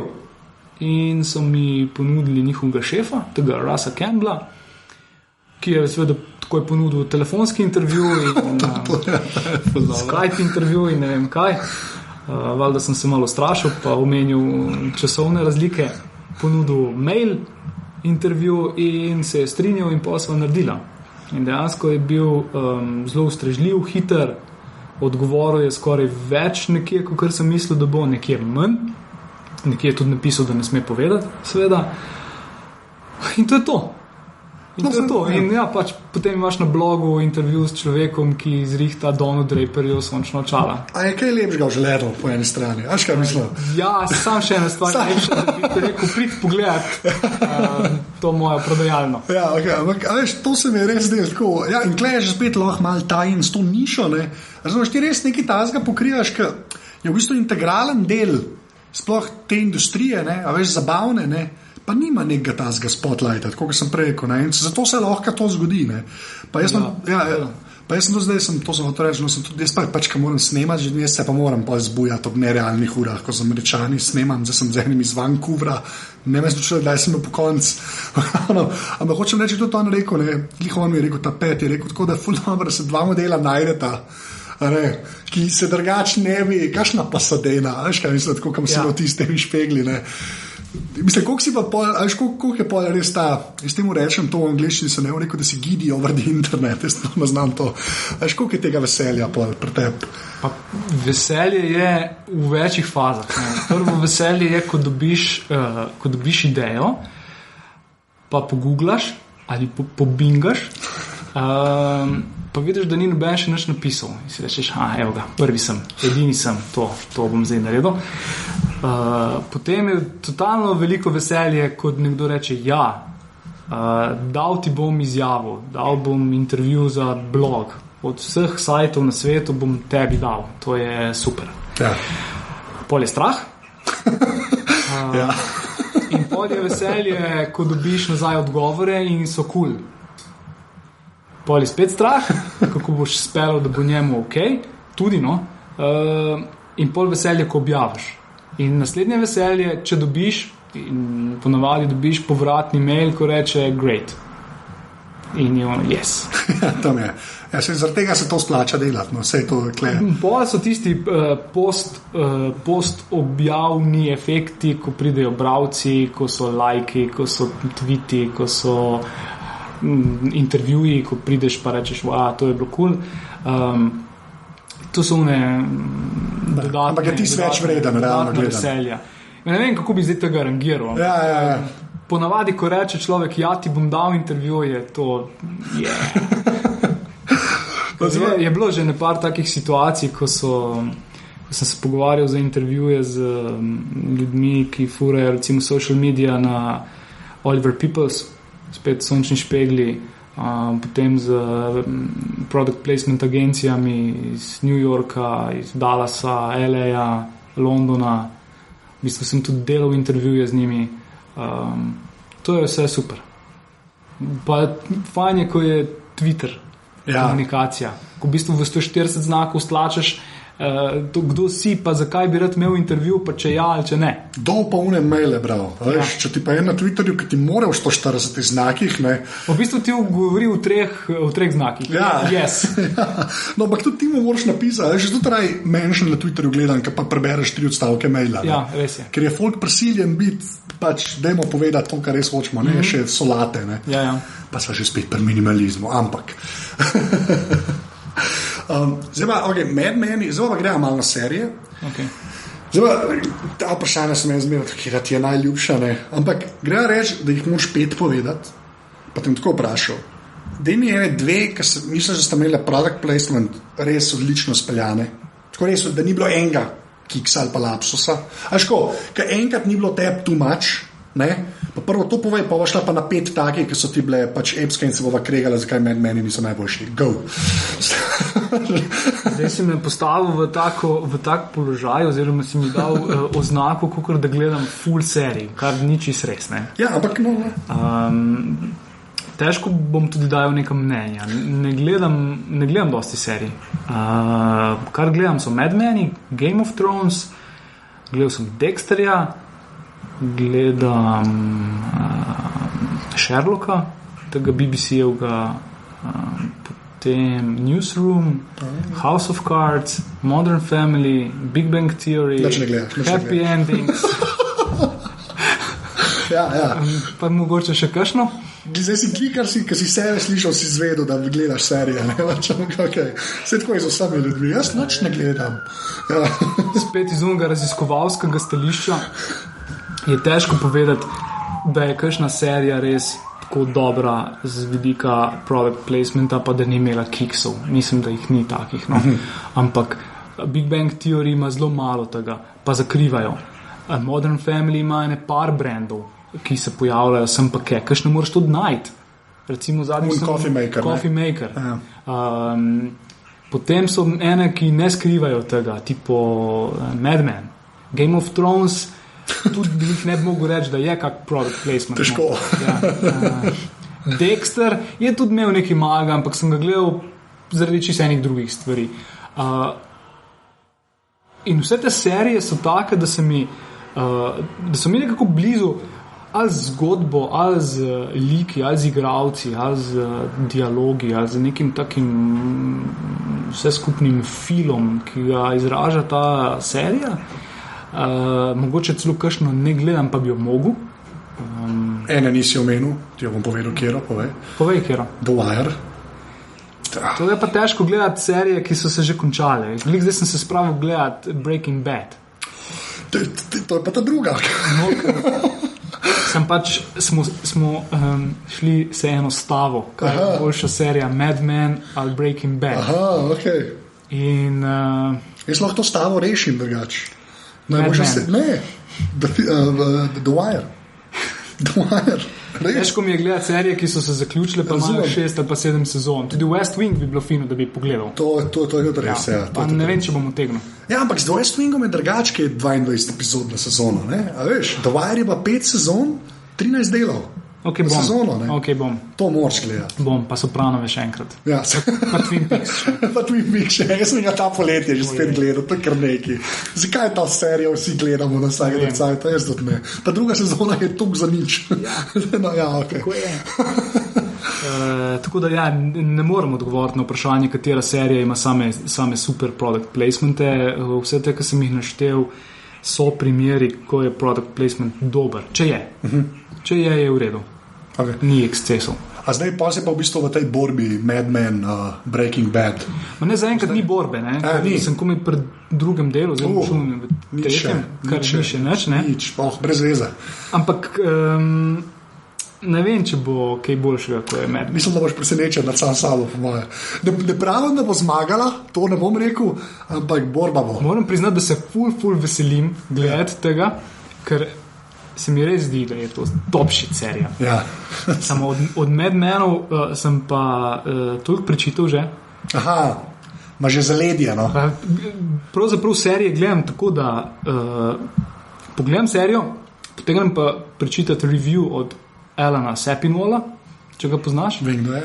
B: In so mi ponudili njihovega šefa, tega Russa Campbella, ki je seveda takoj ponudil telefonski intervju in Skype intervju in ne vem kaj. Valjda sem se malo strašil, pa omenil časovne razlike, ponudil mail intervju in se je strinjal in pa sva naredila. In dejansko je bil zelo ustrežljiv, hiter, odgovoril je skoraj več nekje, kot sem mislil, da bo nekje manj. Nekje je tudi napisal, da ne sme povedati, seveda. In to je to. In ja, pač potem imaš na blogu intervju s človekom, ki zrihta Donu Draperju sončno očala.
A: A je kaj lepšega v želedu po eni strani? Až kaj mislim?
B: Ja, sam še ena stvar lepša, da bi te rekel, prid pogledat to mojo prodajalno.
A: Ja, okay, ampak veš, to se mi je res zdelo tako. Ja, in klej je že spet lahko malo tajen s to nišo, ne. Razumeš, ti res nekaj tazga pokrivaš, ki je v bistvu integralen del sploh te industrije, ne, a veš, zabavne, ne. Pa nima nekega tazga spotlighta, tako kot sem prej rekel, ne, in zato se lahko to zgodi, ne. Pa jaz Pa jaz sem do zdaj, to sem hotel reči, no sem tudi jaz pač, ko moram snemati, že jaz se pa moram pa zbujati ob nerealnih urah, ko z Američani snemam, zdaj sem z enim iz Vancouvra, ne vem, da sem bil po konc. Ampak hočem reči, tudi on rekel, Lihovan mi je rekel, ta pet je rekel, tako da ful dobro, se dva modela najdeta, ki se drugače ne bi, kakšna Pasadena, veš kaj mislim, tako kam se v tistemi špegli, ne. Mislim, koliko si pa koliko je pol res ta, jaz temu rečem to v angliščini, se ne vem rekel, da si giddy over the internet, jaz to ne znam to. Koliko je tega veselja pol pri tebi?
B: Veselje je v večjih fazah. Prvo veselje je, ko dobiš idejo, pa pogooglaš ali pobingaš, pa vidiš, da ni noben še nič napisal. In si rečeš, evo ga, prvi sem, edini sem, to bom zdaj naredil. Potem je totalno veliko veselje, kot nekdo reče, dal ti bom izjavo, dal bom intervju za blog, od vseh sajtov na svetu bom tebi dal, to je super. Ja. Pol je strah. Ja. In pol je veselje, ko dobiš nazaj odgovore in so cool. Pol je spet strah, kako boš spelal, da bo njemu ok, tudi in pol veselje, ko objaviš. In naslednje veselje, če dobiš, in ponavadi dobiš povratni mail, ko reče great. In je ono, yes.
A: Tam je. Ja, zaradi tega se to splača delati, vse to kle.
B: Bolj so tisti post objavni efekti, ko pridejo bralci, ko so lajki, ko so tweeti, ko so intervjuji, ko prideš pa rečeš, to je bilo cool. To so dodatne,
A: ampak je ti več vreden, realno
B: gledano. Ne vem, kako bi zdaj tega rangiral.
A: Ja.
B: Ponavadi, ko reče človek, ti bom dal intervju, je to je bilo že nepar takih situacij, ko sem se pogovarjal za intervjuje z ljudmi, ki furajo recimo social media na Oliver Peoples, spet Sončni špegli, potem z product placement agencijami iz New Yorka, iz Dallasa, LA, Londona. V bistvu sem tudi delal intervjuje z njimi. To je vse super. Pa fajn je, ko je Twitter komunikacija. Ko v bistvu v 140 znakov stlačeš kdo si, pa zakaj bi rad imel intervju, pa če ali če ne.
A: Dol pa une maile, bravo. Če ti pa je na Twitterju, ki ti mora v 140 znakih, ne.
B: V bistvu ti govori v treh znakih.
A: Ja.
B: Yes.
A: No, ampak tudi ti mu moraš napisati, že tudi raj mention na Twitterju gledam, pa prebereš 3 odstavke maila.
B: Ja, res je.
A: Ker je folk prisiljen biti, dajmo povedati to, kar res hočemo, ne, še solate, ne.
B: Ja.
A: Pa sva že spet pri minimalizmu, ampak... zdaj pa gremo malo na serije.
B: Okay.
A: Zdaj pa, ta vprašanja sem jaz zmeril, kjer ti je najljubša, ne? Ampak gremo reči, da jih moraš 5 povedati, pa te tako vprašal. Daj mi je 2, ker mislim, da sta imela product placement res odlično speljane. Tako res, da ni bilo enega kiksa ali pa lapsusa. Ker enkrat ni bilo tebi too much, ne? Pa prvo to povej, pa šla pa na 5 takih, ki so ti bile pač epske in se bova kregala, zakaj meni niso najboljši. Go!
B: Zdaj si me postavil v tak položaj, oziroma si mi dal oznako, kakor da gledam full serij, kar ni čist res, ne?
A: Ja, ampak no.
B: Težko bom tudi dajal neka mnenja. Ne gledam dosti serij. Kar gledam so Mad Men, Game of Thrones, gledal sem Dexterja, gledam Sherlocka, tega BBC-evga, potem Newsroom, House of Cards, Modern Family, Big Bang Theory, Happy Endings.
A: Ja.
B: Pa mogoče še kakšno?
A: Zdaj si klikar, ki si sebe slišal, si izvedel, da gledaš serije. Okay. Vse tako je z vsemi ljudmi. Jaz nič ne gledam. Ja.
B: Spet iz unega raziskovalskega stališča je težko povedati, da je kakšna serija res tako dobra z vidika product placementa, pa da ni imela kiksov. Mislim, da jih ni takih. No. Ampak Big Bang Theory ima zelo malo tega, pa zakrivajo. Modern Family ima par brandov, ki se pojavljajo sem pa kakšne moraš tudi najti. Recimo zadnji Coffee Maker.
A: Ja.
B: Potem so ene, ki ne skrivajo tega, tipo Mad Men. Game of Thrones tudi bi jih ne bi mogel reči, da je kak product placement.
A: Težko.
B: Ja. Dexter je tudi imel nekaj malega, ampak sem ga gledal zaradi čisto enih drugih stvari. In vse te serije so take, da so mi nekako blizu ali z zgodbo, ali z liki, ali z igralci, ali z dialogi, ali z nekim takim vseskupnim filom, ki ga izraža ta serija. Mogoče celo kakšno ne gledam, pa bi jo mogel.
A: Ene nisi omenil, ti jo bom povedal, kjero, povej.
B: Povej, kjero.
A: The Wire.
B: To je pa težko gledati serije, ki so se že končale. Zdaj sem se spravil gledati Breaking Bad.
A: To je pa ta druga.
B: Sem pač, smo šli se eno stavo, kaj je boljša serija, Mad Men ali Breaking Bad.
A: Aha, ok.
B: In
A: jaz lahko to stavo rešim drugače. Ne, The Wire. The Wire.
B: Težko mi je gledati serije, ki so se zaključile, pa imajo 6 ali pa 7 sezon. Tudi West Wing bi bilo fino, da bi pogledal.
A: To je res, ja.
B: Ne vem, če bom utegnil.
A: Ja, ampak z West Wingom je drugače, ki je 22 epizod na sezono. A veš, The Wire je pa 5 sezon, 13 delov.
B: Okay, bom.
A: Sezono, ne?
B: Okay, bom.
A: To moraš gledati.
B: Bom, pa Sopranove še enkrat.
A: Ja.
B: Pa Twin Peaks.
A: Pa Twin Peaks še. Jaz sem ga ta poletje že spet gledal, to je kar neki. Zakaj ta serija vsi gledamo na vsake decajt? To jaz tudi ne. Ta druga sezona je tuk za nič.
B: Ja.
A: No, ja, okay.
B: Tako je. Tako da ja, ne morem odgovoriti na vprašanje, katera serija ima same super product placemente. Vse te, ki sem jih naštel, so primeri, ko je product placement dober. Če je. Če je v redu.
A: Okay.
B: Ni ekscesov.
A: A zdaj pa se pa v bistvu v tej borbi Mad Men, Breaking Bad.
B: Ma ne, zaenkrat ni borbe, ne? Sem komaj pred drugim delu, zdaj čujem v tretjem, kar ni še nič, ne?
A: Nič, brez veze.
B: Ampak ne vem, če bo kaj boljšega, ko je Mad Men.
A: Mislim, da boš presenečen nad sam sabo, po moje. Ne pravim, da bo zmagala, to ne bom rekel, ampak borba bo.
B: Moram priznati, da se ful veselim gledati tega, ker se mi res zdi, da je to top shit serija.
A: Ja.
B: Samo od Mad Menov sem pa toliko prečital že.
A: Aha, ima že zaledje, no.
B: Pravzaprav serije gledam tako, da pogledam serijo, potegnem pa prečitati review od Alana Sepinwalla, če ga poznaš.
A: Vem, kdo je.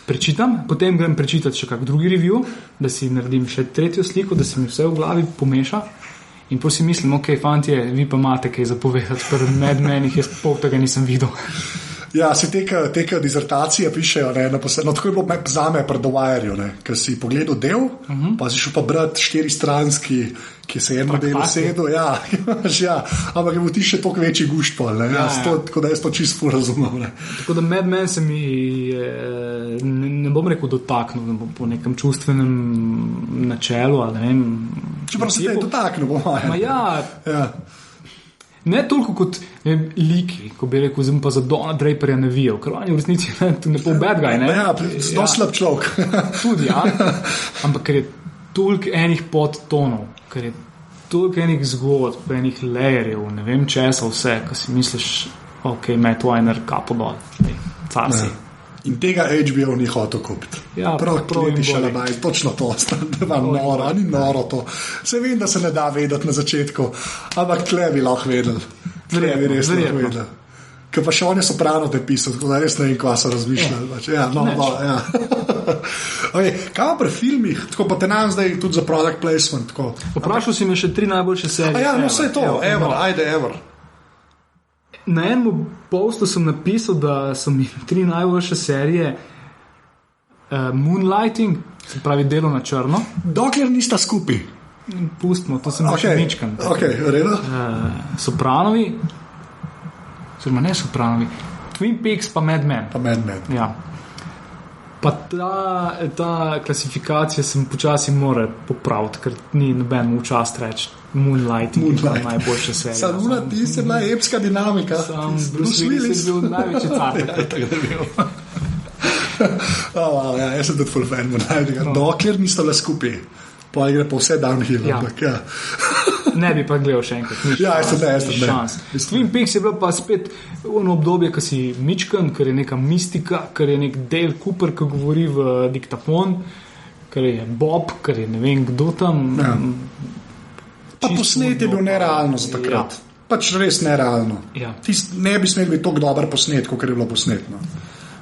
B: Prečitam, potem grem prečitati še kak drugi review, da si naredim še tretjo sliko, da se mi vse v glavi pomeša. In pa si mislim, ok, fantje, vi pa imate kaj zapovedati, pri Mad Menih jaz pol tega nisem videl.
A: Ja, se teka dizertacije pišejo, ne, no tako je bilo zame pri The Wire, ker si pogledal del, pa si šel pa brati 4-stranski, ki se eno delo sedel, ja, ampak je bo ti še toliko večji gušt pol, ne, tako da jaz to čisto razumem, ne.
B: Tako da Mad Men se mi, ne bom rekel dotaknil, po nekem čustvenem načelu, ali ne vem.
A: Čeprav se te dotaknil, po mojem.
B: Ma ja. Ne toliko kot liki, ko bi rekel, zdaj pa za Donna Draperja navijal, ker on je v resnici ne pol bad guy, ne?
A: Ja, zelo slab človek.
B: Tudi, ja. Ampak ker je toliko enih podtonov, ker je toliko enih zgodb, enih layerjev, ne vem česa vse, ko si misliš, ok, Matt Weiner, kapo dol, car si.
A: In tega HBO ni hotel kupiti.
B: Ja,
A: prav klienti še nabaj, točno to, noro, ni noro to. Se vem, da se ne da vedeti na začetku, ampak tle bi lahko vedel. Tle bi res lahko vedel. Ker pa še on je Soprano te pisal, tako da res ne vem, kva so razmišljali. Ja, ja. Okay, kaj pa pri filmih, tako pa te nam zdaj tudi za product placement.
B: Poprašal si me še 3 najboljše serije.
A: Ja, no vse to, ever.
B: Na enem postu sem napisal, da so mi 3 najboljše serije Moonlighting, se pravi Delo na črno.
A: Dokler nista skupaj.
B: Pustimo, to sem še ničkan.
A: Ok, redo.
B: Sopranovi, oziroma ne Sopranovi, Twin Peaks pa Mad Men. Ja. Pa ta klasifikacija sem počasi moral popraviti, ker ni noben v čast reči Moonlighting. Najboljša serija.
A: Samo ti se bila epska dinamika.
B: Sam Bruce Willis je bil največji car.
A: Ja, jaz sem tudi full fan Moonlightinga. Dokler nista bila skupaj. Pa gre pa vse downhill.
B: Ja. Ne bi pa gledal še enkrat.
A: Ja, jaz sem
B: šans. Twin Peaks je bilo pa spet ono obdobje, ko si mičkan, ker je neka mistika, ker je nek Dale Cooper, ki govori v diktafon, ker je Bob, ker je ne vem kdo tam.
A: Ja. Pa posnet je bil nerealno za takrat. Ja. Pač res nerealno.
B: Ja.
A: Ne bi smel biti tako dober posnet, kot je bilo posnetno.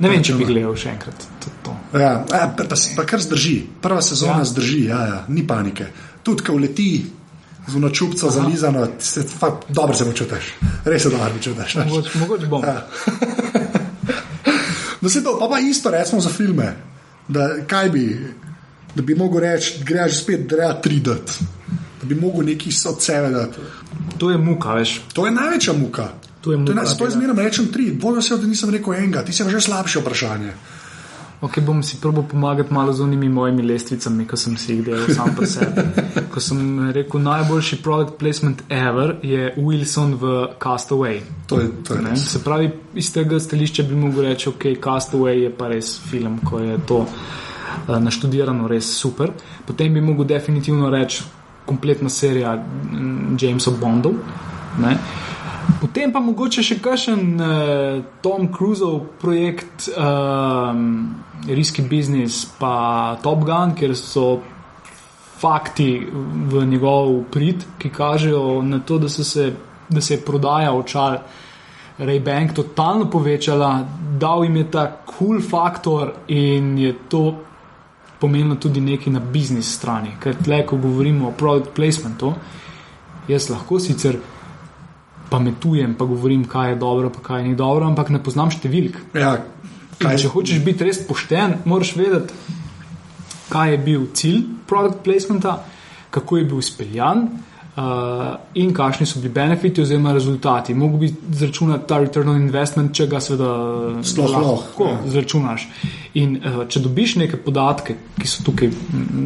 B: Ne vem, če bi gledal še enkrat to.
A: Ja, pa kar zdrži. Prva sezona zdrži, ni panike. Tudi, ko leti z unočupco zalizano, dobro se počutiš. Res se dobro počutiš.
B: Mogoče bom.
A: Ja. No, se to, pa isto recimo za filme. Da bi mogel reči, greš spet, da je 3D. Da bi mogel neki od sebe dati.
B: To je muka, veš.
A: To je največja muka. To je zmerno rečem 3. Bolj vesel, da nisem rekel enega. Ti si že slabše vprašanje.
B: Ok, bom si probal pomagati malo z unimi mojimi lestvicami, ko sem si jih delal sam po sebi. Ko sem rekel, najboljši product placement ever je Wilson v Castaway.
A: To je res.
B: Se pravi, iz tega stališča bi mogel reči, ok, Castaway je pa res film, ko je to naštudirano res super. Potem bi mogel definitivno reči kompletna serija Jamesov Bondov. Ne? Potem pa mogoče še kakšen Tom Cruiseov projekt Risky Business pa Top Gun, kjer so fakti v njegov prid, ki kažejo na to, da se je prodaja očal Ray-Ban totalno povečala, dal jim je ta cool faktor in je to pomenilo tudi nekaj na biznis strani. Ker tle, ko govorimo o product placementu, jaz lahko sicer pametujem, pa govorim, kaj je dobro, pa kaj ni dobro, ampak ne poznam številk.
A: Ja,
B: če hočeš biti res pošten, moraš vedeti, kaj je bil cilj product placementa, kako je bil izpeljan in kakšni so bili benefiti oziroma rezultati. Mogo bi zračunati ta return on investment, če ga seveda lahko zračunaš. In če dobiš neke podatke, ki so tukaj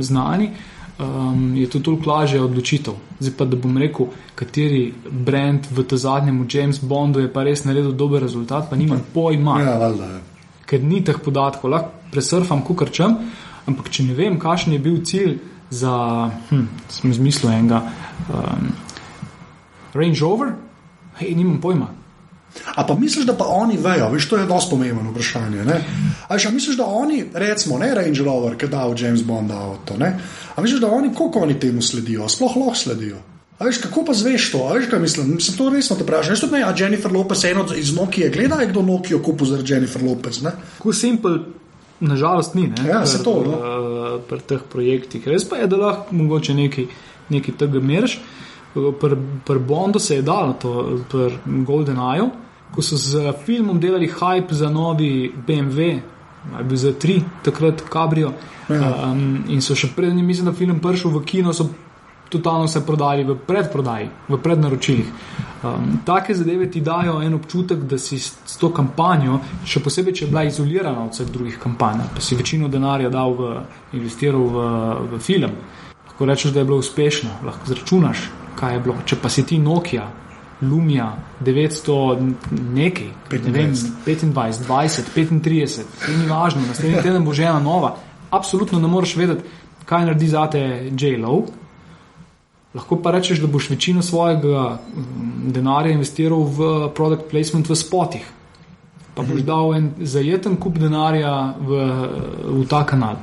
B: znani, je to toliko lažja odločitev. Zdaj pa, da bom rekel, kateri brand v ta zadnjemu James Bondu je pa res naredil dober rezultat, pa nimam pojma.
A: Ja, valjda.
B: Ker ni teh podatkov. Lahko presurfam kukar čem, ampak če ne vem, kakšen je bil cilj za, sem izmislil enega Range Rover, nimam pojma.
A: A pa misliš, da pa oni vejo, veš, to je dosti pomembno vprašanje, ne? A misliš, da oni, recimo, ne Range Rover, ki da v James Bonda avto, ne? A misliš, da oni, koliko oni temu sledijo? Sploh lahko sledijo? A veš, kako pa zveš to? A veš, kaj mislim? Mislim, to resno te prašam. Veš, tudi ne, a Jennifer Lopez eno iz Nokije gleda, je kdo Nokijo kupil zaradi Jennifer Lopez, ne?
B: Kako simple, nažalost ni, ne?
A: Ja, se to, no?
B: Pri teh projektih. Res pa je, da lahko mogoče nekaj tega meriš. Pri Bondu se je dalo to, pri GoldenEye, ko so z filmom delali hype za novi BMW, bil za 3, takrat Cabrio, in so še prednji, mislim, da film prišel v kino, so totalno se prodali v predprodaji, v prednaročilih. Take zadeve ti dajo en občutek, da si s to kampanjo, še posebej, če je bila izolirana od vseh drugih kampanj, pa si večino denarja investiral v film. Lahko rečeš, da je bilo uspešno, lahko zračunaš, kaj je bilo. Če pa si ti Nokia, Lumia 900 nekaj, 25, 20, 35, to ni važno, naslednji teden bo že ena nova. Absolutno ne moreš vedeti, kaj naredi zate J-Lo. Lahko pa rečeš, da boš večino svojega denarja investiral v product placement v spotih. Pa boš dal en zajeten kup denarja v ta kanal.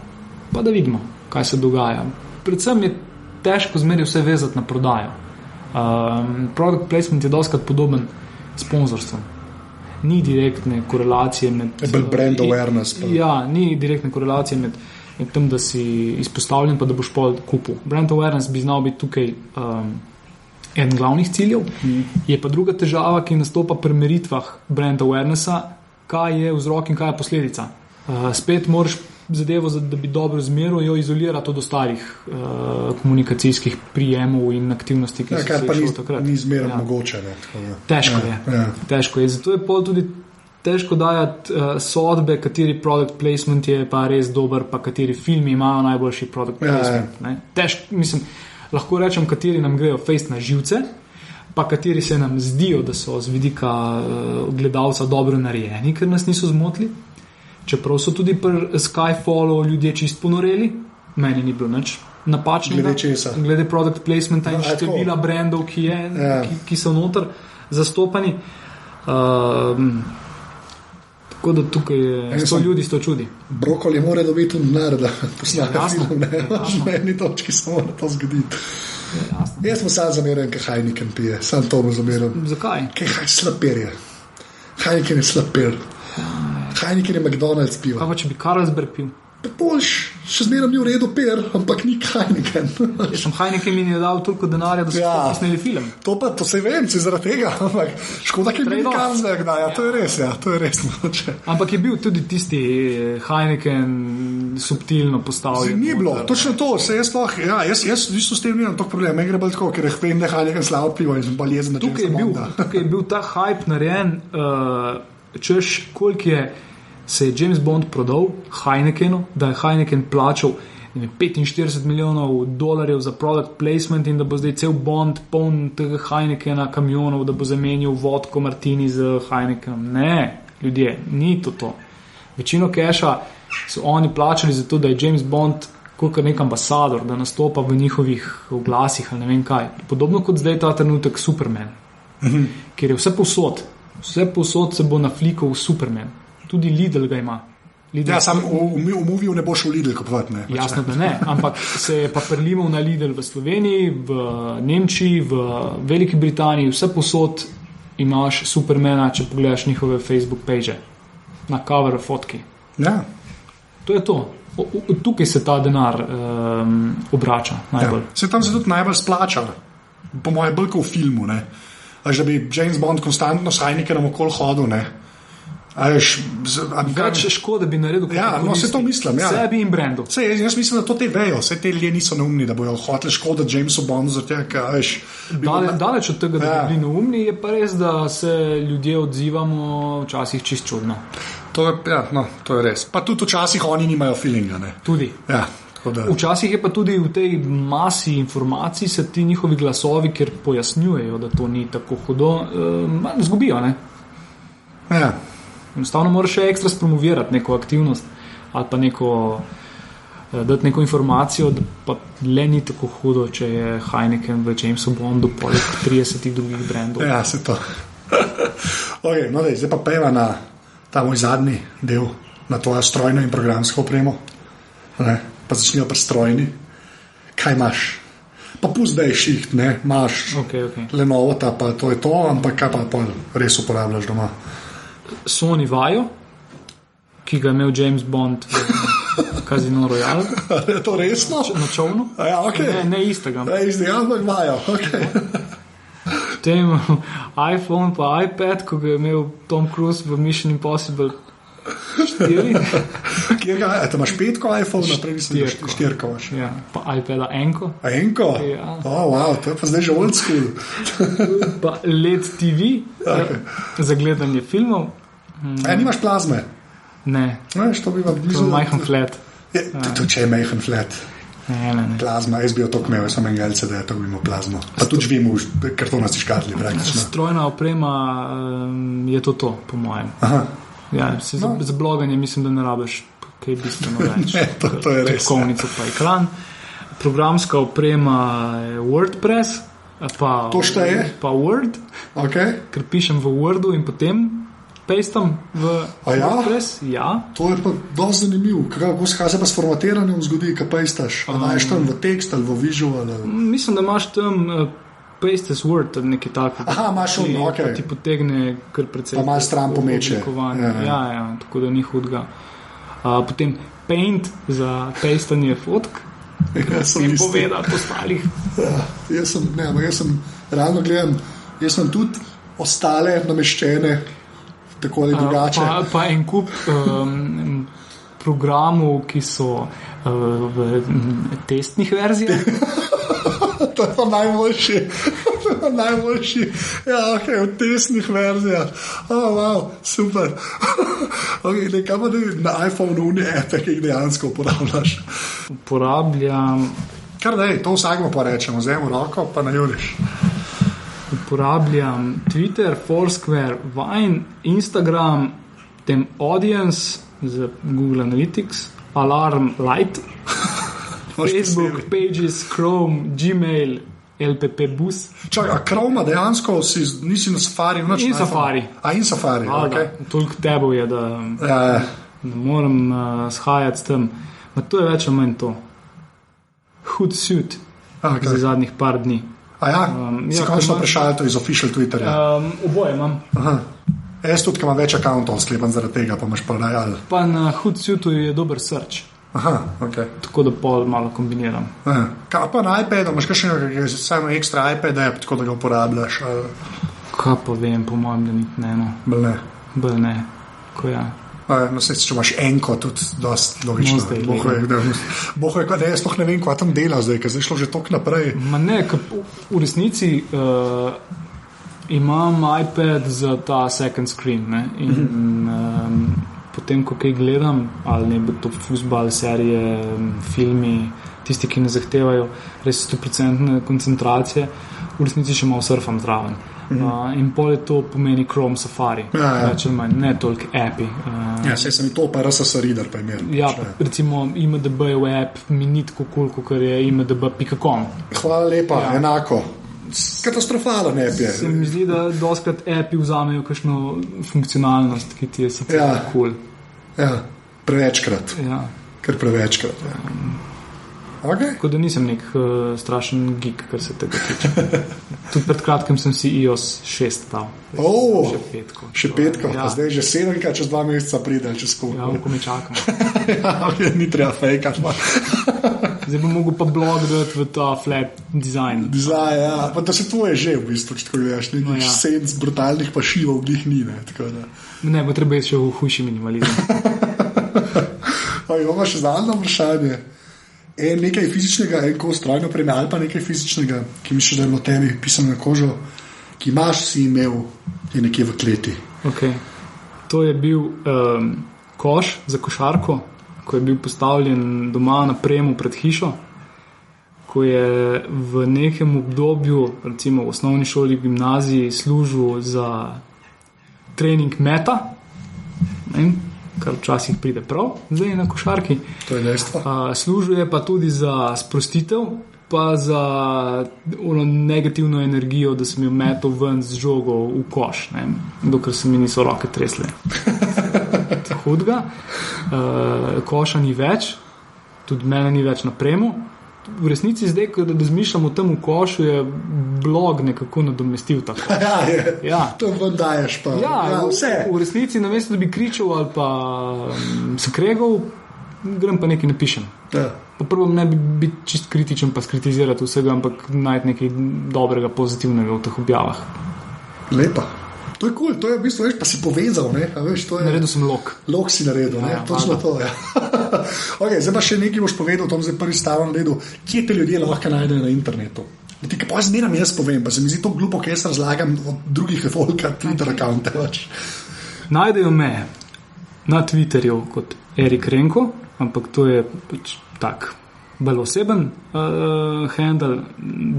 B: Pa da vidimo, kaj se dogaja. Predvsem je težko zmeri vse vezati na prodajo. Product placement je dostakrat podoben sponzorstvom. Ni direktne korelacije med
A: brand awareness.
B: Ja, ni direktne korelacije med tem, da si izpostavljen, pa da boš pol kupil. Brand awareness bi znal biti tukaj eden glavnih ciljev. Je pa druga težava, ki nastopa pri meritvah brand awarenessa, kaj je vzrok in kaj je posledica. Spet moraš zadevo, da bi dobro zmeril, jo izolirati od ostalih komunikacijskih prijemov in aktivnosti, ki so se šlo takrat.
A: Kar pa ni zmerno mogoče.
B: Težko je. Težko je. Zato je pol tudi težko dajati sodbe, kateri product placement je pa res dober, pa kateri filmi imajo najboljši product placement. Težko, mislim, lahko rečem, kateri nam grejo fejst na živce, pa kateri se nam zdijo, da so z vidika gledalca dobro narejeni, ker nas niso zmotili. Čeprav so tudi pri Skyfallu ljudje čist ponoreli, meni ni bilo nič napačnega. Glede product placementa in števila brandov, ki so noter zastopani. Tako da tukaj je 100 ljudi, 100 čudi.
A: Brokoli mora dobiti denar, da postane film. Na eni točki se mora to zgoditi. Jaz sem sam zameren, kaj Heineken pije. Sam to bo zameren.
B: Zakaj?
A: Kaj slaper je. Heineken je slaper. Heineken je McDonald's pivo.
B: Kaj pa, če bi Carlsberg pil?
A: boljš, še zmeraj ni v redu per, ampak ni Heineken.
B: Heineken mi je dal toliko denarja, da so posneli film.
A: To se vem, si zaradi tega, ampak škoda, ki je bil Carlsberg, to je res moče.
B: Ampak je bil tudi tisti Heineken subtilno postavljen.
A: Ni bilo, točno to, jaz s tem nimam toliko problema, meni gre bolj tako, ker vem, da je Heineken slabo pivo in sem bolj jezen na Jamesa Bonda.
B: Tukaj je bil ta hype narejen, češ koliko je se je James Bond prodal Heinekenu, da je Heineken plačal $45 milijonov za product placement in da bo zdaj cel Bond poln tega Heinekena kamionov, da bo zamenjal vodko Martini z Heinekenom. Ne, ljudje, ni to. Večino keša so oni plačali za to, da je James Bond kot nek ambasador, da nastopa v njihovih oglasih ali ne vem kaj. Podobno kot zdaj ta trenutek Superman, ker je vse povsod se bo naflikal v Superman. Tudi Lidl ga ima.
A: Sam v moviju ne bo šel Lidl kupovati.
B: Jasno, da ne, ampak se je pa prelimal na Lidl v Sloveniji, v Nemčiji, v Veliki Britaniji, vse posod imaš Supermana, če pogledaš njihove Facebook page, na cover fotki.
A: Ja.
B: To je to. Tukaj se ta denar obrača najbolj.
A: Se tam se tudi najbolj splača, po mojem bolj kot v filmu, ne. Až da bi James Bond konstantno s Heinekenom okoli hodil, ne.
B: Več škode bi naredil,
A: se to mislim,
B: sebi in brandu.
A: Jaz mislim, da to te vejo, vse te ljudje niso neumni, da bojo hoteli škoditi Jamesu Bondu zaradi tega,
B: daleč od tega, da bi bili neumni, je pa res, da se ljudje odzivamo včasih čist čudno.
A: To je res. Pa tudi včasih oni nimajo feelinga, ne.
B: Tudi.
A: Ja.
B: Včasih je pa tudi v tej masi informacij se ti njihovi glasovi, ker pojasnjujejo, da to ni tako hudo, zgubijo, ne.
A: Ja.
B: Enostavno moraš še ekstra spromovirati neko aktivnost ali pa dati neko informacijo, da pa le ni tako hudo, če je Heineken v Jamesu Bondu poleg 30 drugih brandov.
A: Ja, se to. Zdaj pa peva na ta moj zadnji del, na tvojo strojno in programsko opremo. Pa začnijo pri strojni. Kaj imaš? Pa pusti, da je šiht, ne? Imaš Lenovo, pa to je to, ampak kaj pa res uporabljaš doma?
B: Sony Vaio, ki ga je imel James Bond v Casino Royale.
A: Je to resno?
B: Na čovnu.
A: Ja, okay.
B: Ne istega.
A: Ne istega, ampak Vaio.
B: Potem iPhone pa iPad, ko ga je imel Tom Cruise v Mission Impossible 4.
A: Kjer ga je? Imaš 5 iPhone, naprej mislim, da 4 imaš.
B: Ja, pa iPada enko.
A: A enko?
B: Ja.
A: Wow, to je pa zdaj že old school.
B: Pa LED TV, za gledanje filmov.
A: Nimaš plazme?
B: Ne.
A: To bi vam blizu.
B: To je majhen flat.
A: To če je majhen flat.
B: Ne.
A: Plazma, jaz bi jo tako imel, sem en LCD, tako bi imel plazmo. Pa tudi živimo v kartonasti škatli praktično.
B: Strojna oprema je to, po mojem.
A: Aha.
B: Ja, za bloganje mislim, da ne rabiš kaj bistveno več.
A: To je res.
B: Tipkovnico pa ekran. Programska oprema je WordPress,
A: to šteje?
B: Pa Word, ker pišem v Wordu in potem pastam v WordPress. Ja.
A: To je pa dosti zanimivo. Kaj se pa s formatiranjem zgodi, kaj pastaš? Imaš tam v tekst ali v visual?
B: Mislim, da imaš tam paste as Word, nekaj tako.
A: Aha, imaš
B: pa ti potegne kar precej.
A: Pa malo stran pomeče.
B: Ja, tako da ni hudga. Potem Paint za pastanje fotk. In povedati ostalih.
A: Jaz sem realno gledam, jaz sem tudi ostale nameščene tako ali drugače.
B: Pa en kup programov, ki so v testnih verzijah.
A: To je pa najboljši. Ja, v testnih verzijah. Wow, super. Kaj pa na iPhone-u ne epe, ki jih dejansko uporabljaš?
B: Uporabljam.
A: Kar da je, to vsakmo pa rečemo. Vzemo roko, pa najuriš.
B: Uporabljam Twitter, Foursquare, Vine, Instagram, tem Audience za Google Analytics, Alarm Light, Facebook, Pages, Chrome, Gmail, LPP Bus.
A: Čakaj, a Chroma dejansko nisi na Safari?
B: In Safari.
A: In Safari, ok.
B: Toliko tebov je, da ne moram shajati s tem. To je več o manj to. Hootsuite za zadnjih par dni.
A: Si končno prešal to iz official Twitterja?
B: Oboje imam.
A: Jaz tudi, ki imam več accountov sklepan zaradi tega, pa imaš pa dajal.
B: Pa na Hootsuiteu je dober search.
A: Aha, okay.
B: Tako da pol malo kombiniram.
A: Kaj pa na iPadu, imaš še samo ekstra iPad app, tako da ga uporabljaš?
B: Kaj pa vem, po mojem, da niti ne. No. Bolj ne. Ko ja.
A: No, če imaš enko, tudi dosti logično. Boh je, da jaz sploh ne vem, kaj tam dela zdaj, ker zdaj šlo že toliko naprej.
B: Ma ne, v resnici imam iPad za ta second screen, ne? In potem, ko kaj gledam, ali ne bo to fuzbal, serije, filmi, tisti, ki ne zahtevajo res 100% koncentracije, v resnici še malo surfam zraven. In pol je to pomeni Chrome Safari, ne toliko appi.
A: Saj sem to pa RSS Reader pa imel.
B: Ja, recimo IMDb app mi ni tako cool, kot je imdb.com.
A: Hvala lepa, enako. Katastrofalen app je.
B: Se mi zdi, da doskrat appi vzamejo kakšno funkcionalnost, ki ti je sicer cool.
A: Ja, prevečkrat.
B: Ja.
A: Ker prevečkrat, ja. Okay.
B: Tako da nisem nek strašen geek, kar se tega tiče. Tudi pred kratkim sem si iOS 6 dal. Še petko.
A: Še petko, ja. Zdaj že 7, čez 2 meseca pride, čez koliko.
B: Ja, ko me čakam.
A: Ni treba fejkat.
B: Zdaj bom mogel pa blog dati v ta flat design.
A: Dizajn, ja. Pa da se tvoje že v bistvu, če tako gledaš, nekih senc brutalnih pa šivov v njih ni, ne. Tako da.
B: Ne, bo treba še v hujši minimalizem.
A: Imamo še zadnje vprašanje. Nekaj fizičnega, kos strojno opreme ali pa nekaj fizičnega, ki misliš, da je bilo tebi pisano na kožo, ki imaš, si imel, je nekje v kleti.
B: Okay. To je bil koš za košarko, ko je bil postavljen doma na premu pred hišo, ko je v nekem obdobju, recimo v osnovni šoli, v gimnaziji, služil za trening meta, kar včasih pride prav, zdaj na košarki.
A: To je dejstvo.
B: Služil je pa tudi za sprostitev, pa za negativno energijo, da sem jo metal ven z žogo v koš, dokler se mi niso roke tresle. Hudga. Koša ni več, tudi mene ni več na premu. V resnici zdaj, ko razmišljam o tem v košu, je blog nekako nadomestil tako.
A: Ja, to ven daješ pa.
B: Ja, vse. V resnici namesto, da bi kričal ali pa se kregal, grem pa nekaj napišem.
A: Ja.
B: Prvo ne bi biti čist kritičen pa skritizirati vsega, ampak najti nekaj dobrega, pozitivnega v teh objavah.
A: Lepa. To je cool, to je v bistvu, veš, pa si povezal, ne? A veš, to je...
B: Naredil sem log.
A: Log si naredil, ne? Točno to, ja. Okay, zdaj pa še nekaj boš povedal, tom zdaj prvi stavljen redu, kje te ljudje lahko najdejo na internetu? Ti, pa zmeram jaz povem, pa se mi zdi to glupo, kaj jaz razlagam od drugih folka Twitter account.
B: Najdejo me na Twitterju kot Erik Renko, ampak to je pač tak bolj oseben handle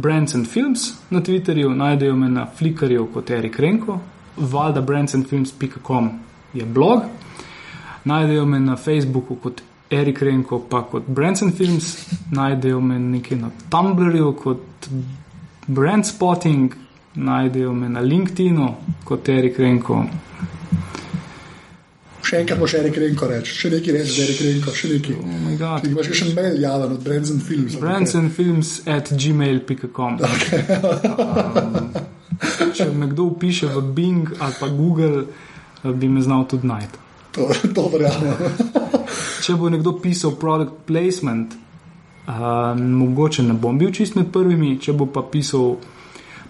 B: Brands and Films na Twitterju, najdejo me na Flickrju kot Erik Renko, valdabrandsandfilms.com je blog, najdejo me na Facebooku kot Erik Renko pa kot Brands and Films, najdejo me nekje na Tumblrju kot Brandspotting, najdejo me na LinkedInu kot Erik Renko.
A: Še enkrat boš Erik Renko reči, še nekaj reči za Erik Renko, še nekaj.
B: Oh my god.
A: Imaš še mail javen od Brands and Films.
B: brandsandfilms@gmail.com
A: Okay.
B: Če me kdo upiše v Bing ali pa Google, bi me znal tudi najti.
A: To verjamem.
B: Če bo nekdo pisal product placement, mogoče ne bom bil čist med prvimi, če bo pa pisal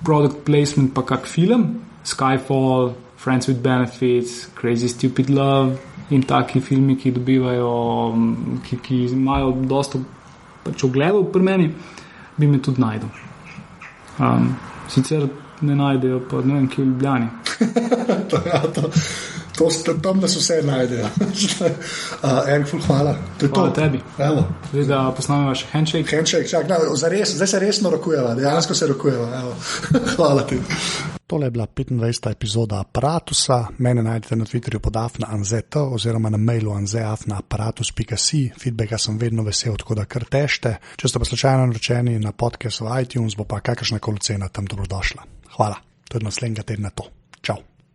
B: product placement pa kak film, Skyfall, Friends with Benefits, Crazy Stupid Love in taki filmi, ki dobivajo, ki imajo dosta pač ogledov pri meni, bi me tudi najdel. Sicer ne najdejo, pa ne vem, ki v Ljubljani.
A: Tam nas vse najdejo. Erik, hvala.
B: Hvala tebi. Zdaj, da posnameva še handshake.
A: Handshake, čak, zdaj se resno rokujeva, dejansko se rokujeva. Hvala ti. Tole je bila 25. epizoda Aparatusa. Mene najdete na Twitterju pod @anzet oziroma na mailu anze@aparatus.si. Feedbacka sem vedno vesel, tako da kar težte. Če ste pa slučajno naročeni na podcast v iTunes, bo pa kakršnakoli cena tam dobrodošla. Hvala. To je naslednjega tedna to.